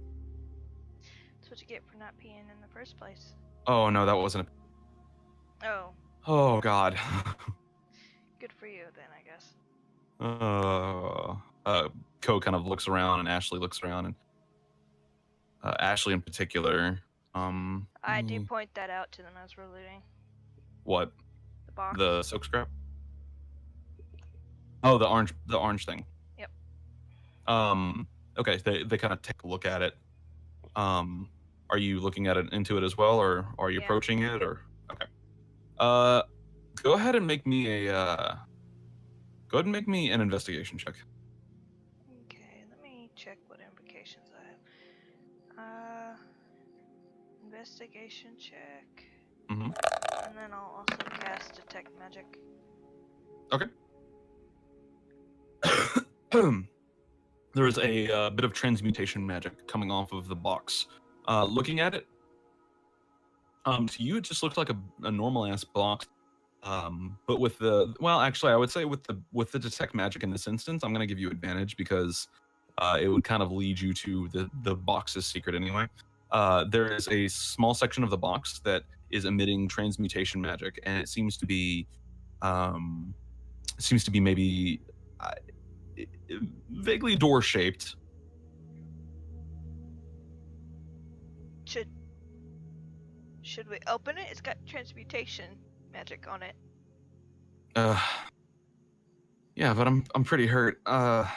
what you get for not peeing in the first place. Oh no, that wasn't. Oh. Oh god. Good for you then, I guess. Ko kind of looks around, and Ashley looks around, and Ashley in particular. I do point that out to them as we're looting. What? The box. The silk scrap. Oh, the orange thing. Yep. Okay, they kind of take a look at it. Are you looking at it into it as well, or are you approaching it, or okay? Go ahead and make me a go ahead and make me an investigation check. Okay, let me check what implications I have. Investigation check. Mm-hmm. And then I'll also cast detect magic. Okay. There is a bit of transmutation magic coming off of the box. Looking at it, to you it just looks like a normal ass box. But with the actually, I would say with the detect magic in this instance, I'm gonna give you advantage because it would kind of lead you to the box's secret anyway. There is a small section of the box that is emitting transmutation magic, and it seems to be maybe vaguely door shaped. Should we open it? It's got transmutation magic on it. Yeah, but I'm pretty hurt. Do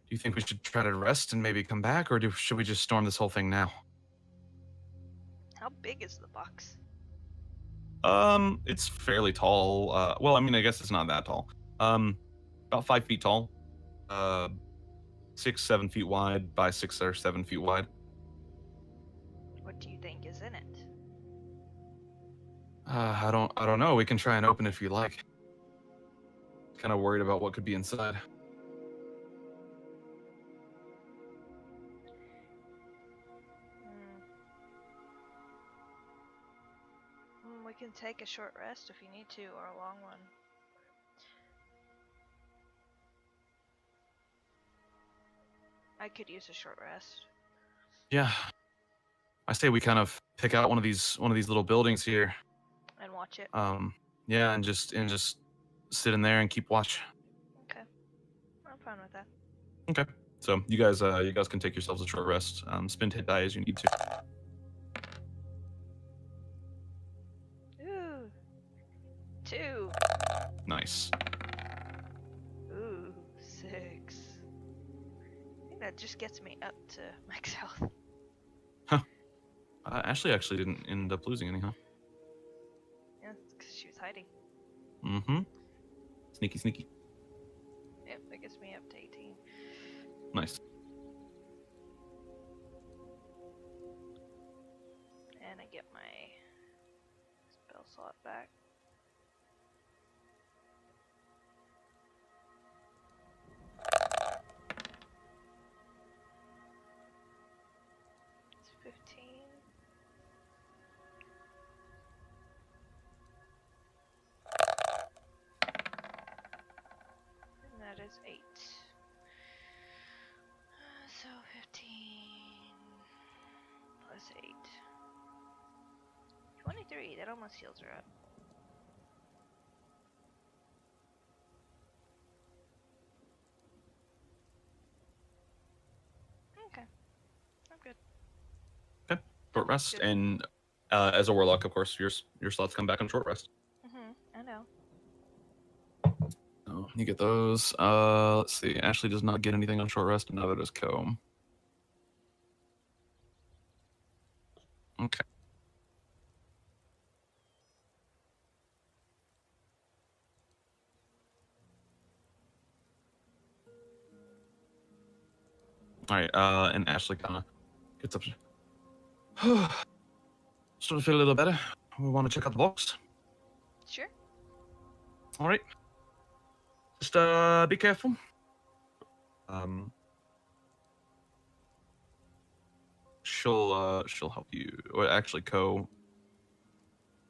you think we should try to rest and maybe come back, or should we just storm this whole thing now? How big is the box? It's fairly tall. Well, I mean, I guess it's not that tall. About 5 feet tall. 6-7 feet wide by 6 or 7 feet wide. What do you think is in it? I don't know. We can try and open it if you like. Kind of worried about what could be inside. We can take a short rest if you need to, or a long one. I could use a short rest. Yeah. I say we kind of pick out one of these little buildings here. And watch it. Yeah, and just sit in there and keep watch. Okay. I'm fine with that. Okay. So you guys can take yourselves a short rest. Spend hit die as you need to. Ooh. 2. Nice. Ooh. 6. I think that just gets me up to max health. Ashley actually didn't end up losing any, huh? Yeah, because she was hiding. Mm-hmm. Sneaky, sneaky. Yep, that gets me up to 18. Nice. And I get my spell slot back. It's 15. And that is 8. So 15 plus 8. 23. That almost heals her up. Okay. I'm good. Okay. Short rest, Good. and as a warlock, of course, your slots come back on short rest. I know. Oh, you get those. Let's see. Ashley does not get anything on short rest, and neither does Co. Okay. All right. And Ashley kind of gets up. Starting to feel a little better. We want to check out the box. Sure. All right. Just be careful. She'll help you. Or actually, Co.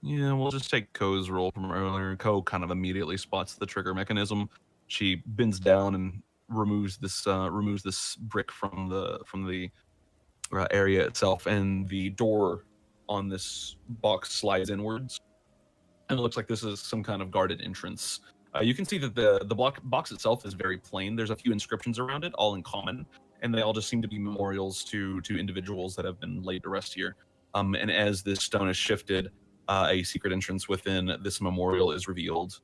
Yeah, we'll just take Ko's roll from earlier. Ko kind of immediately spots the trigger mechanism. She bends down and removes this brick from the area itself, and the door on this box slides inwards, and it looks like this is some kind of guarded entrance. You can see that the box itself is very plain. There's a few inscriptions around it, all in common, and they all just seem to be memorials to individuals that have been laid to rest here. And as this stone is shifted, a secret entrance within this memorial is revealed,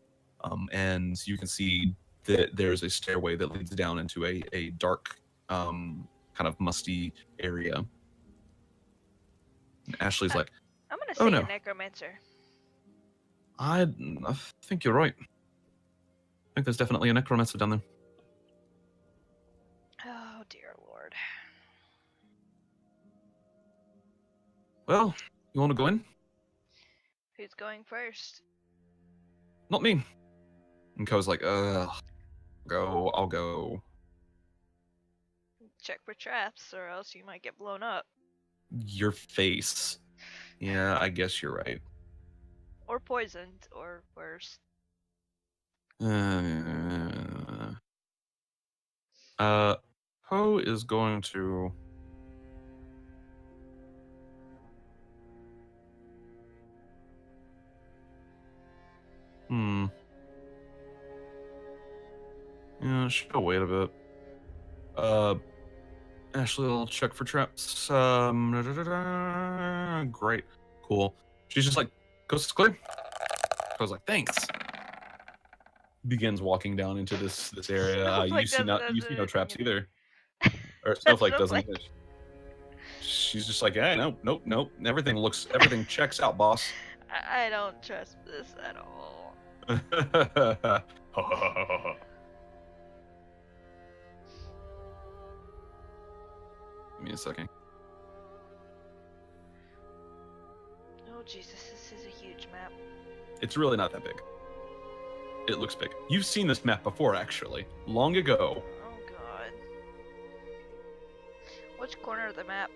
and you can see that there's a stairway that leads down into a dark, kind of musty area. And Ashley's like, I'm gonna "Oh say no, a necromancer. I think you're right. I think there's definitely a necromancer down there." Oh dear lord. Well, you want to go in? Who's going first? Not me. And Ko's like, I'll go. Check for traps, or else you might get blown up. Your face. Yeah, I guess you're right. Or poisoned, or worse. Ko is going to. Yeah, she'll wait a bit. Ashley will check for traps. Great. Cool. She's just like, coast is clear. I was like, thanks. Begins walking down into this area. You see no traps either. Or Snowflake doesn't either. She's just like, hey, nope. Everything checks out, boss. I don't trust this at all. Give me a second. Oh Jesus, this is a huge map. It's really not that big. It looks big. You've seen this map before, actually. Long ago. Oh god. Which corner of the map?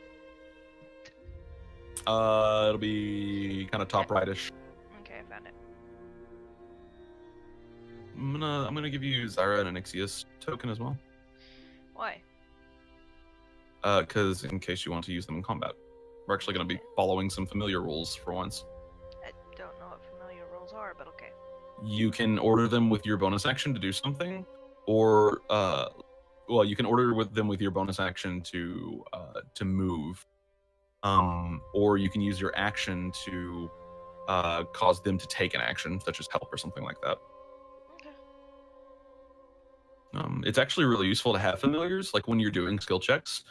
It'll be kind of top rightish. Okay, I found it. I'm gonna give you Zyra and an Ixius token as well. Why? because in case you want to use them in combat. We're actually going to be following some familiar rules for once. I don't know what familiar rules are, but okay. You can order them with your bonus action to do something, or well, you can order them with your bonus action to move, or you can use your action to cause them to take an action, such as help or something like that. Okay. It's actually really useful to have familiars, like when you're doing skill checks.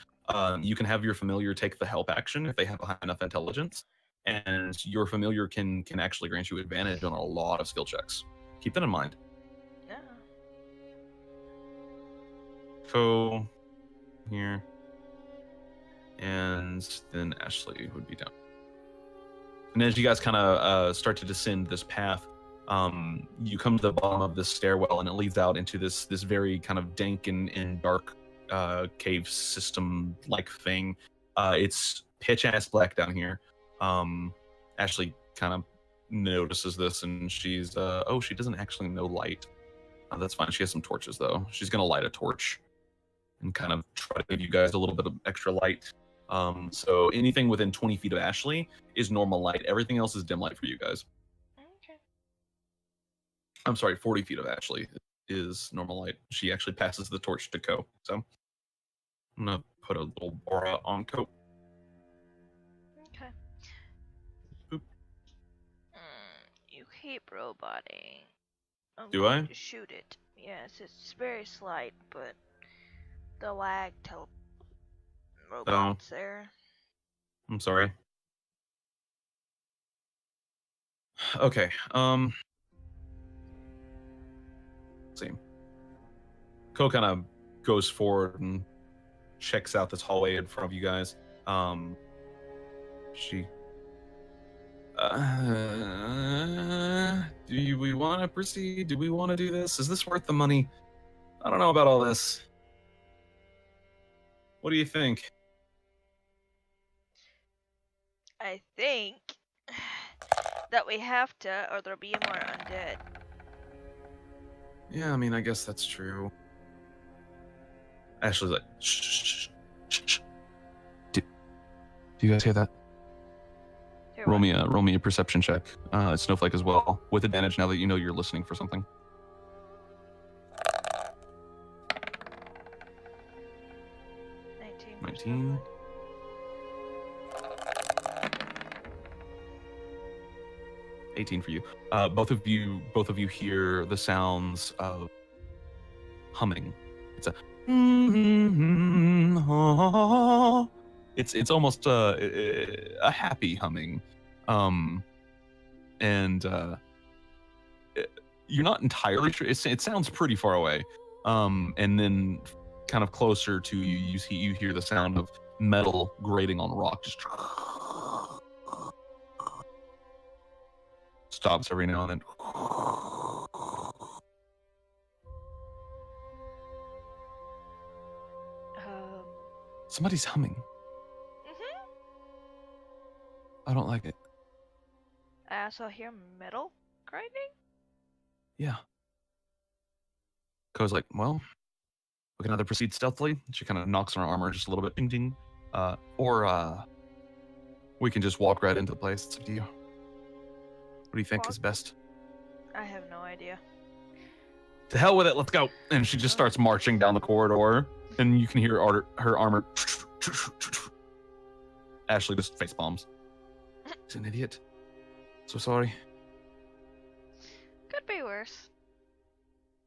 You can have your familiar take the help action if they have high enough intelligence, and your familiar can actually grant you advantage on a lot of skill checks. Keep that in mind. Yeah. Go here, and then Ashley would be down. And as you guys kind of start to descend this path, you come to the bottom of this stairwell, and it leads out into this very kind of dank and dark cave system like thing. It's pitch ass black down here. Ashley kind of notices this, and she's oh, she doesn't actually know light. That's fine. She has some torches though. She's gonna light a torch and kind of try to give you guys a little bit of extra light. So anything within 20 feet of Ashley is normal light. Everything else is dim light for you guys. Okay. I'm sorry, 40 feet of Ashley is normal light. She actually passes the torch to Ko. So I'm gonna put a little aura on Ko. Okay. Boop. You keep roboting. I'm Do going I? to shoot it. Yes, it's very slight, but the lag tell robots there. I'm sorry. Okay. Let's see. Ko kind of goes forward and checks out this hallway in front of you guys. She. Do we want to proceed? Do we want to do this? Is this worth the money? I don't know about all this. What do you think? I think that we have to, or there'll be more undead. Yeah, I mean, I guess that's true. Ashley's like, shh, shh, shh, shh. Do you guys hear that? Roll me a perception check. Snowflake as well, with advantage now that you know you're listening for something. 19. 18 for you. Both of you hear the sounds of humming. It's a it's almost a happy humming, and you're not entirely sure. It sounds pretty far away, and then kind of closer to you, you hear the sound of metal grating on rock. Just stops every now and then. Somebody's humming. I don't like it. I also hear metal grinding? Yeah. Ko's like, well, we can either proceed stealthily. She kind of knocks on her armor just a little bit. Ding, ding. Or we can just walk right into the place. It's up to you. What do you think is best? I have no idea. To hell with it. Let's go. And she just starts marching down the corridor, and you can hear her armor. Ashley just face palms. He's an idiot. So sorry. Could be worse.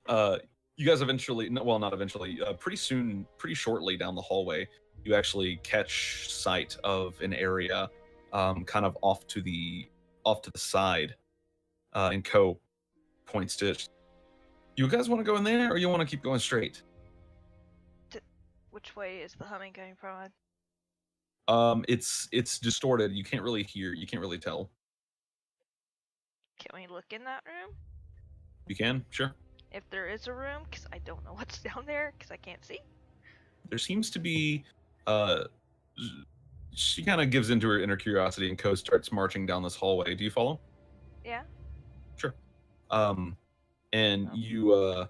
You guys eventually, well, not eventually, pretty soon, pretty shortly down the hallway, you actually catch sight of an area kind of off to the side. And Ko points to it. You guys want to go in there, or you want to keep going straight? Which way is the humming coming from? It's distorted. You can't really hear. You can't really tell. Can we look in that room? You can, sure. If there is a room, because I don't know what's down there, because I can't see. There seems to be. She kind of gives into her inner curiosity, and Ko starts marching down this hallway. Do you follow? Yeah. Sure. And you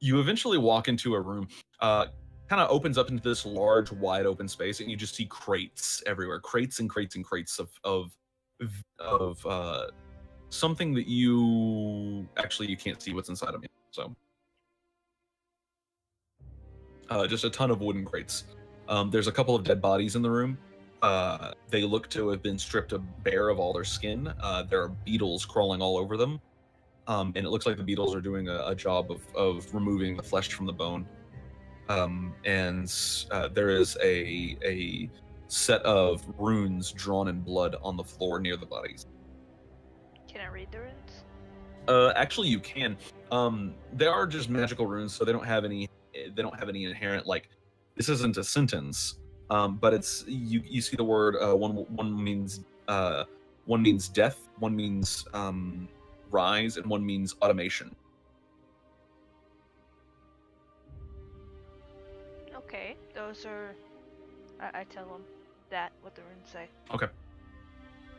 eventually walk into a room. kind of opens up into this large, wide open space, and you just see crates everywhere, crates and crates and crates of something that you can't see what's inside of it. So, just a ton of wooden crates. There's a couple of dead bodies in the room. They look to have been stripped bare of all their skin. There are beetles crawling all over them, and it looks like the beetles are doing a job of removing the flesh from the bone. And there is a set of runes drawn in blood on the floor near the bodies. Can I read the runes? Actually, you can. They are just magical runes, so they don't have any inherent, like, this isn't a sentence. But it's you see the word one means death, one means rise, and one means automation. Okay, those are. I tell them that what the runes say. Okay.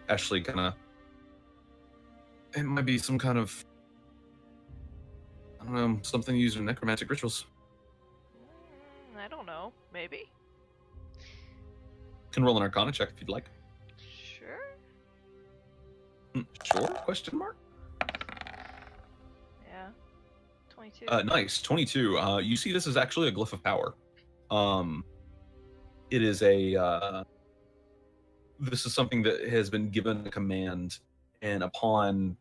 Ashley kind of. It might be some kind of, I don't know, something used in necromantic rituals. I don't know. Maybe. Can roll an Arcana check if you'd like. Sure. Sure? Question mark. Yeah. 22. Nice. 22. You see, this is actually a glyph of power. It is a. This is something that has been given a command, and upon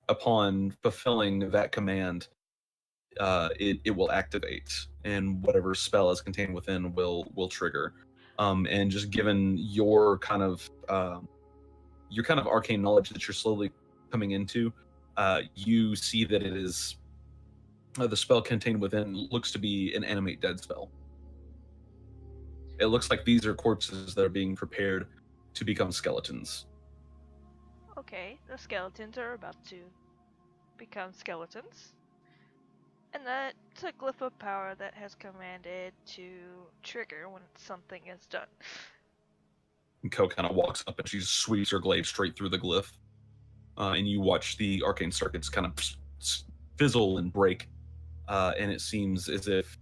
fulfilling that command, it will activate, and whatever spell is contained within will trigger. And just given your kind of arcane knowledge that you're slowly coming into, you see that it is the spell contained within looks to be an animate dead spell. It looks like these are corpses that are being prepared to become skeletons. Okay, the skeletons are about to become skeletons. And that's a glyph of power that has commanded to trigger when something is done. And Ko kind of walks up and she sweeps her glaive straight through the glyph. And you watch the arcane circuits kind of fizzle and break. And it seems as if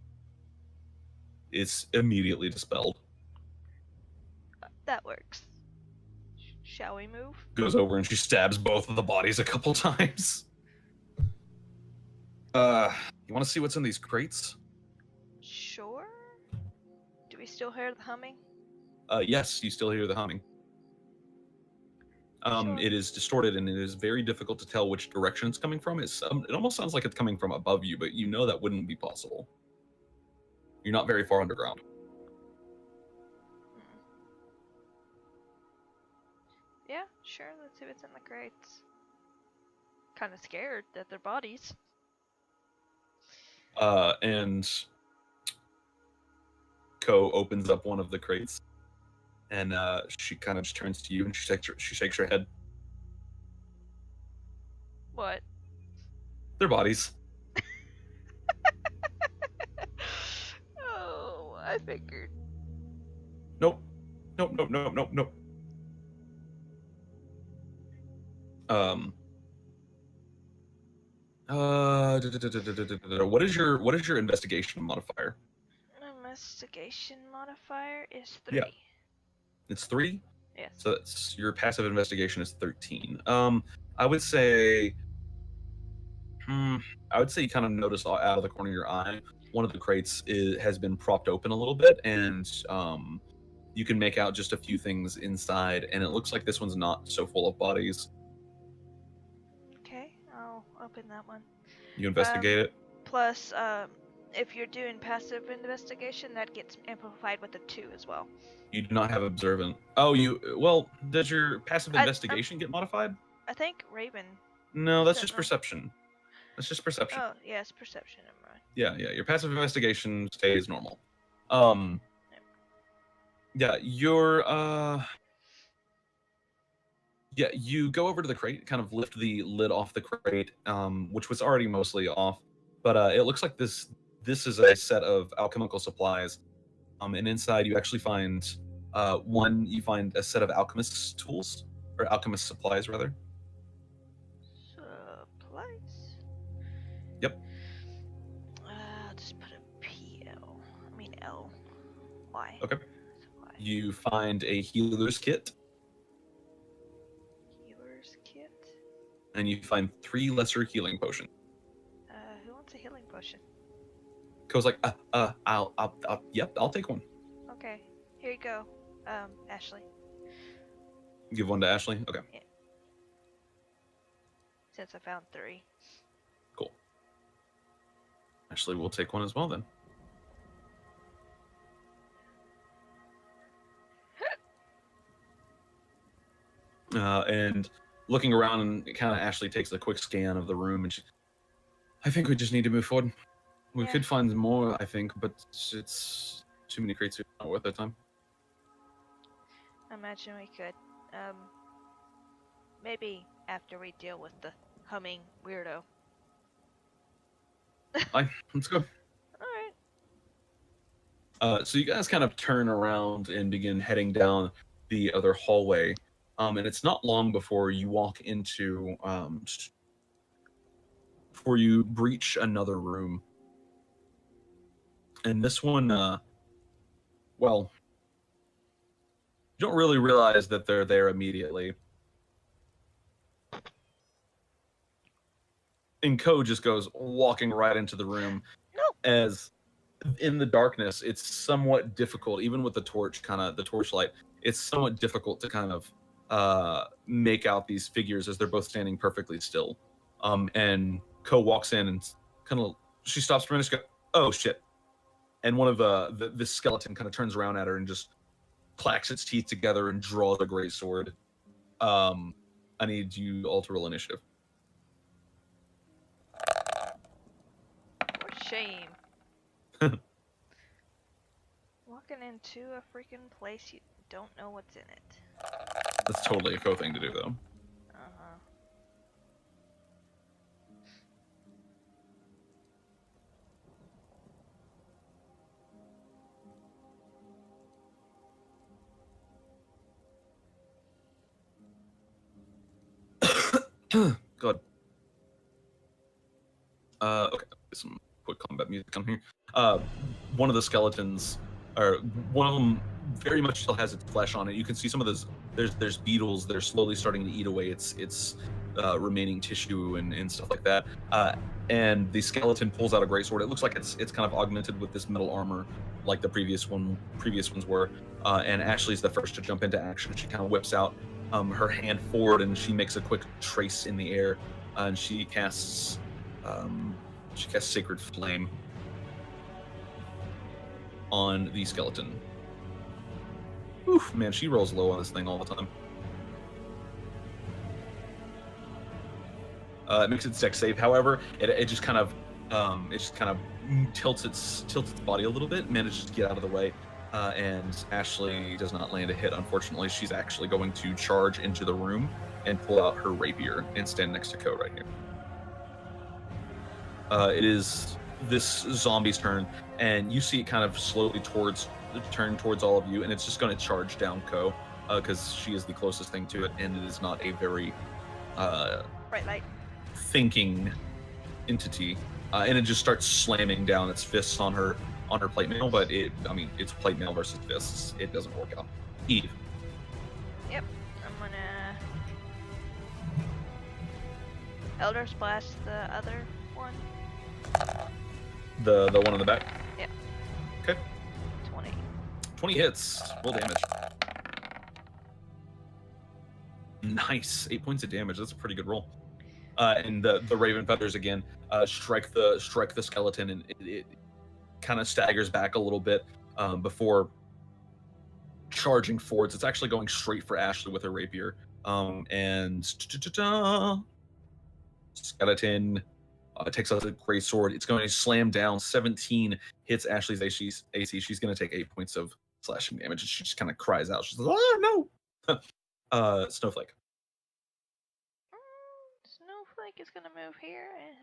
it's immediately dispelled. That works. Shall we move? Goes over and she stabs both of the bodies a couple times. You want to see what's in these crates? Sure. Do we still hear the humming? Yes, you still hear the humming. Sure. It is distorted and it is very difficult to tell which direction it's coming from. It almost sounds like it's coming from above you, but you know that wouldn't be possible. You're not very far underground. Yeah, sure. Let's see what's in the crates. Kind of scared that they're bodies. And Ko opens up one of the crates, and she kind of just turns to you and she shakes her head. What? They're bodies. Oh, I figured. Nope. What is your investigation modifier? Investigation modifier is 3. Yeah. It's 3? Yes. So that's, your passive investigation is 13. I would say you kind of notice out of the corner of your eye, one of the crates has been propped open a little bit, and you can make out just a few things inside, and it looks like this one's not so full of bodies. Okay, I'll open that one. You investigate it? Plus, if you're doing passive investigation, that gets amplified with a 2 as well. You do not have observant. Does your passive investigation get modified? I think Raven. No, that's just perception. That's just perception. Oh, yes, perception. I'm right. Yeah. Your passive investigation stays normal. Yeah, you go over to the crate, kind of lift the lid off the crate, which was already mostly off, but it looks like this is a set of alchemical supplies, and inside you actually find you find a set of alchemist's tools, or alchemist supplies rather. Supplies? Yep. I'll just Why? Okay. Why? You find a healer's kit, Healer's kit? and you find 3 lesser healing potions. Who wants a healing potion? Ko's like, yep, I'll take one. Okay, here you go. Ashley. Give one to Ashley? Okay. Yeah. Since I found 3. Cool. Ashley will take one as well then. And looking around, and kind of Ashley takes a quick scan of the room, and I think we just need to move forward. We could find more, I think, but it's too many crates. Not worth our time. I imagine we could. Maybe after we deal with the humming weirdo. Bye. Let's go. Alright. So you guys kind of turn around and begin heading down the other hallway. And it's not long before you walk into, before you breach another room. And this one, well, you don't really realize that they're there immediately. And Ko just goes walking right into the room. No. As in the darkness, it's somewhat difficult, even with the torch, the torchlight, it's somewhat difficult to kind of make out these figures as they're both standing perfectly still. And Ko walks in and she stops for a minute. She goes, "Oh shit!" And one of the skeleton kind of turns around at her and just clacks its teeth together and draws a great sword. I need you all to roll initiative. For shame. Walking into a freaking place you don't know what's in it. That's totally a Ko thing to do, though. God. Okay, some quick combat music on here. One of the skeletons, or one of them, very much still has its flesh on it. You can see some of those. There's beetles that are slowly starting to eat away its remaining tissue and stuff like that. And the skeleton pulls out a greatsword. It looks like it's kind of augmented with this metal armor, like the previous ones were. And Ashley's the first to jump into action. She kind of whips out her hand forward, and she makes a quick trace in the air, and she casts Sacred Flame on the skeleton. Oof, man, she rolls low on this thing all the time. It makes its dex save. However, it just kind of tilts its body a little bit, manages to get out of the way. And Ashley does not land a hit, unfortunately. She's actually going to charge into the room and pull out her rapier and stand next to Ko right here. It is this zombie's turn, and you see it kind of slowly turn towards all of you, and it's just going to charge down Ko, because she is the closest thing to it, and it is not a very bright light thinking entity. And it just starts slamming down its fists on her plate mail, but it's plate mail versus fists. It doesn't work out. Eve. Yep, I'm gonna Elder Splash the other one. The one in the back? Yep. Okay. 20 hits. Roll damage. Nice. 8 points of damage. That's a pretty good roll. And the raven feathers again strike the skeleton, and it kind of staggers back a little bit before charging forwards. It's actually going straight for Ashley with her rapier. And skeleton takes out a great sword. It's going to slam down. 17 hits Ashley's AC. She's going to take 8 points of slashing damage. And she just kind of cries out. She's like, "Oh no!" Snowflake. Snowflake is gonna move here and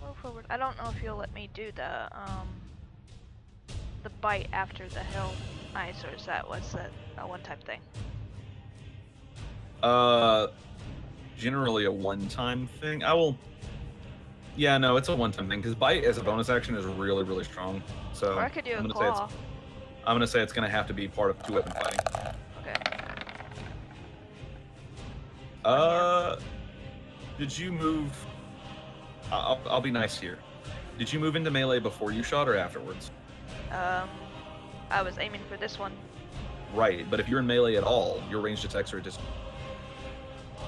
move forward. I don't know if you'll let me do the bite after the hill ice, or is that a one-time thing? Generally a one-time thing. I will. Yeah, no, it's a one-time thing because bite as a bonus action is really, really strong. So Or I could do a I'm claw. gonna say it's gonna have to be part of 2-weapon fighting. Okay. Did you move? I'll be nice here. Did you move into melee before you shot or afterwards? I was aiming for this one. Right, but if you're in melee at all, your ranged attacks are just.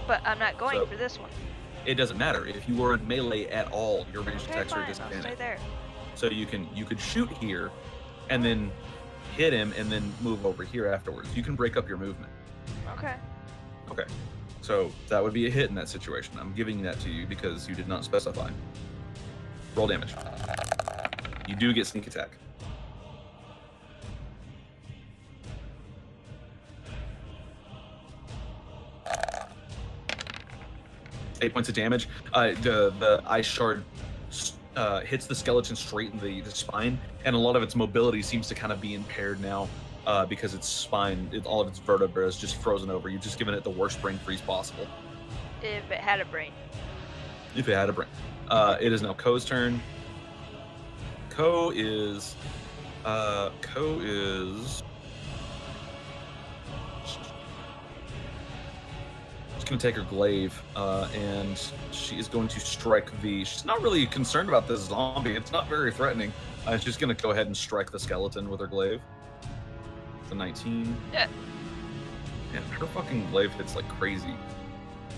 But I'm not going So- for this one. It doesn't matter if you were in melee at all. Your ranged Okay, attacks are fine. I'll disadvantaged. stay there. So you could shoot here, and then hit him, and then move over here afterwards. You can break up your movement. Okay. Okay. So that would be a hit in that situation. I'm giving that to you because you did not specify. Roll damage. You do get sneak attack. Eight points of damage. The ice shard hits the skeleton straight in the spine, and a lot of its mobility seems to kind of be impaired now because its spine, all of its vertebrae is just frozen over. You've just given it the worst brain freeze possible. If it had a brain. If it had a brain. It is now Ko's turn. Ko is she's gonna take her glaive and she is going to strike she's not really concerned about this zombie. It's not very threatening. She's gonna go ahead and strike the skeleton with her glaive. It's a 19. Yeah. And her fucking glaive hits like crazy.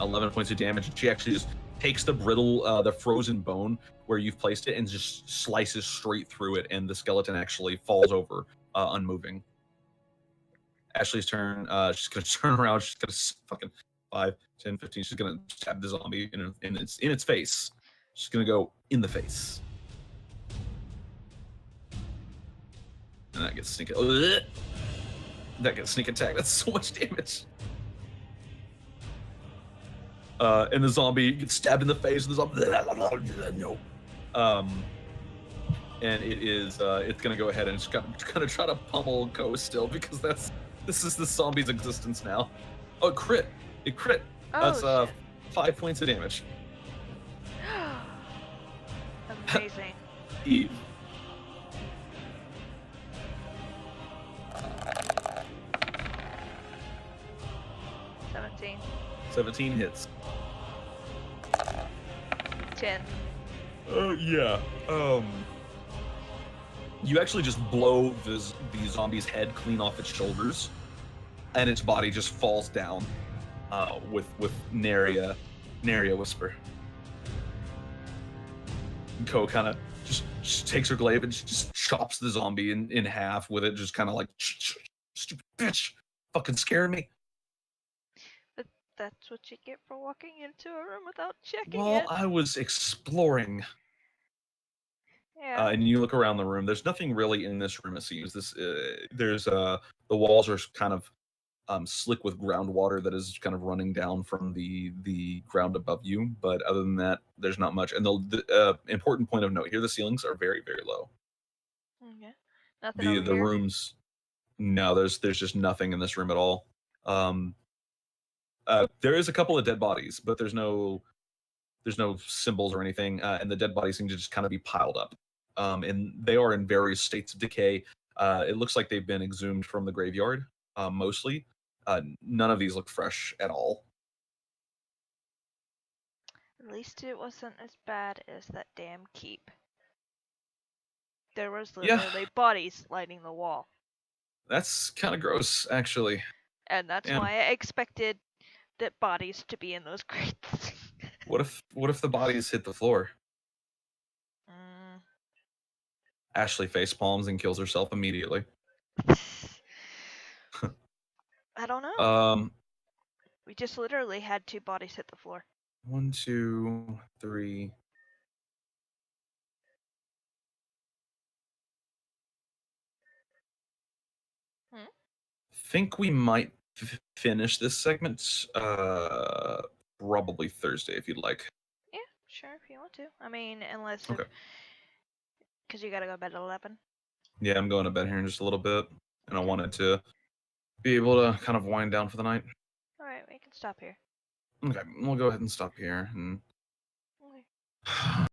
11 points of damage. She actually just takes the brittle, the frozen bone where you've placed it and just slices straight through it, and the skeleton actually falls over, unmoving. Ashley's turn. She's gonna turn around. She's gonna fucking 5, 10, 15. She's gonna stab the zombie in its face. She's gonna go in the face. And that gets sneak. That gets sneak attack. That's so much damage. And the zombie gets stabbed in the face. And the zombie, no. And it's gonna go ahead and it's gonna try to pummel Ko still because this is the zombie's existence now. Oh, it crit! It crit. Oh, That's 5 points of damage. Amazing. Eve. $17. 17 hits. 10. Yeah. You actually just blow the zombie's head clean off its shoulders, and its body just falls down with nary a whisper. Ko kind of just takes her glaive and she just chops the zombie in half with it, just kind of like, stupid bitch, fucking scaring me. But that's what you get for walking into a room without checking Well, it. I was exploring. Yeah. And you look around the room. There's nothing really in this room. It seems there's the walls are kind of slick with groundwater that is kind of running down from the ground above you. But other than that, there's not much. And the important point of note here: the ceilings are very, very low. Okay. Nothing over The here? rooms, no, there's just nothing in this room at all. There is a couple of dead bodies, but there's no symbols or anything, and the dead bodies seem to just kind of be piled up. And they are in various states of decay. It looks like they've been exhumed from the graveyard, mostly. None of these look fresh at all. At least it wasn't as bad as that damn keep. There was literally bodies lining the wall. That's kind of gross, actually. And that's Yeah. why I expected the bodies to be in those crates. What if the bodies hit the floor? Ashley face palms and kills herself immediately. I don't know. We just literally had 2 bodies hit the floor. 1, 2, 3. Think we might finish this segment probably Thursday if you'd like. Yeah, sure, if you want to. I mean, unless Okay. because you gotta go to bed at 11. Yeah, I'm going to bed here in just a little bit, and I wanted to be able to kind of wind down for the night. All right, we can stop here. Okay, we'll go ahead and stop here. And Okay.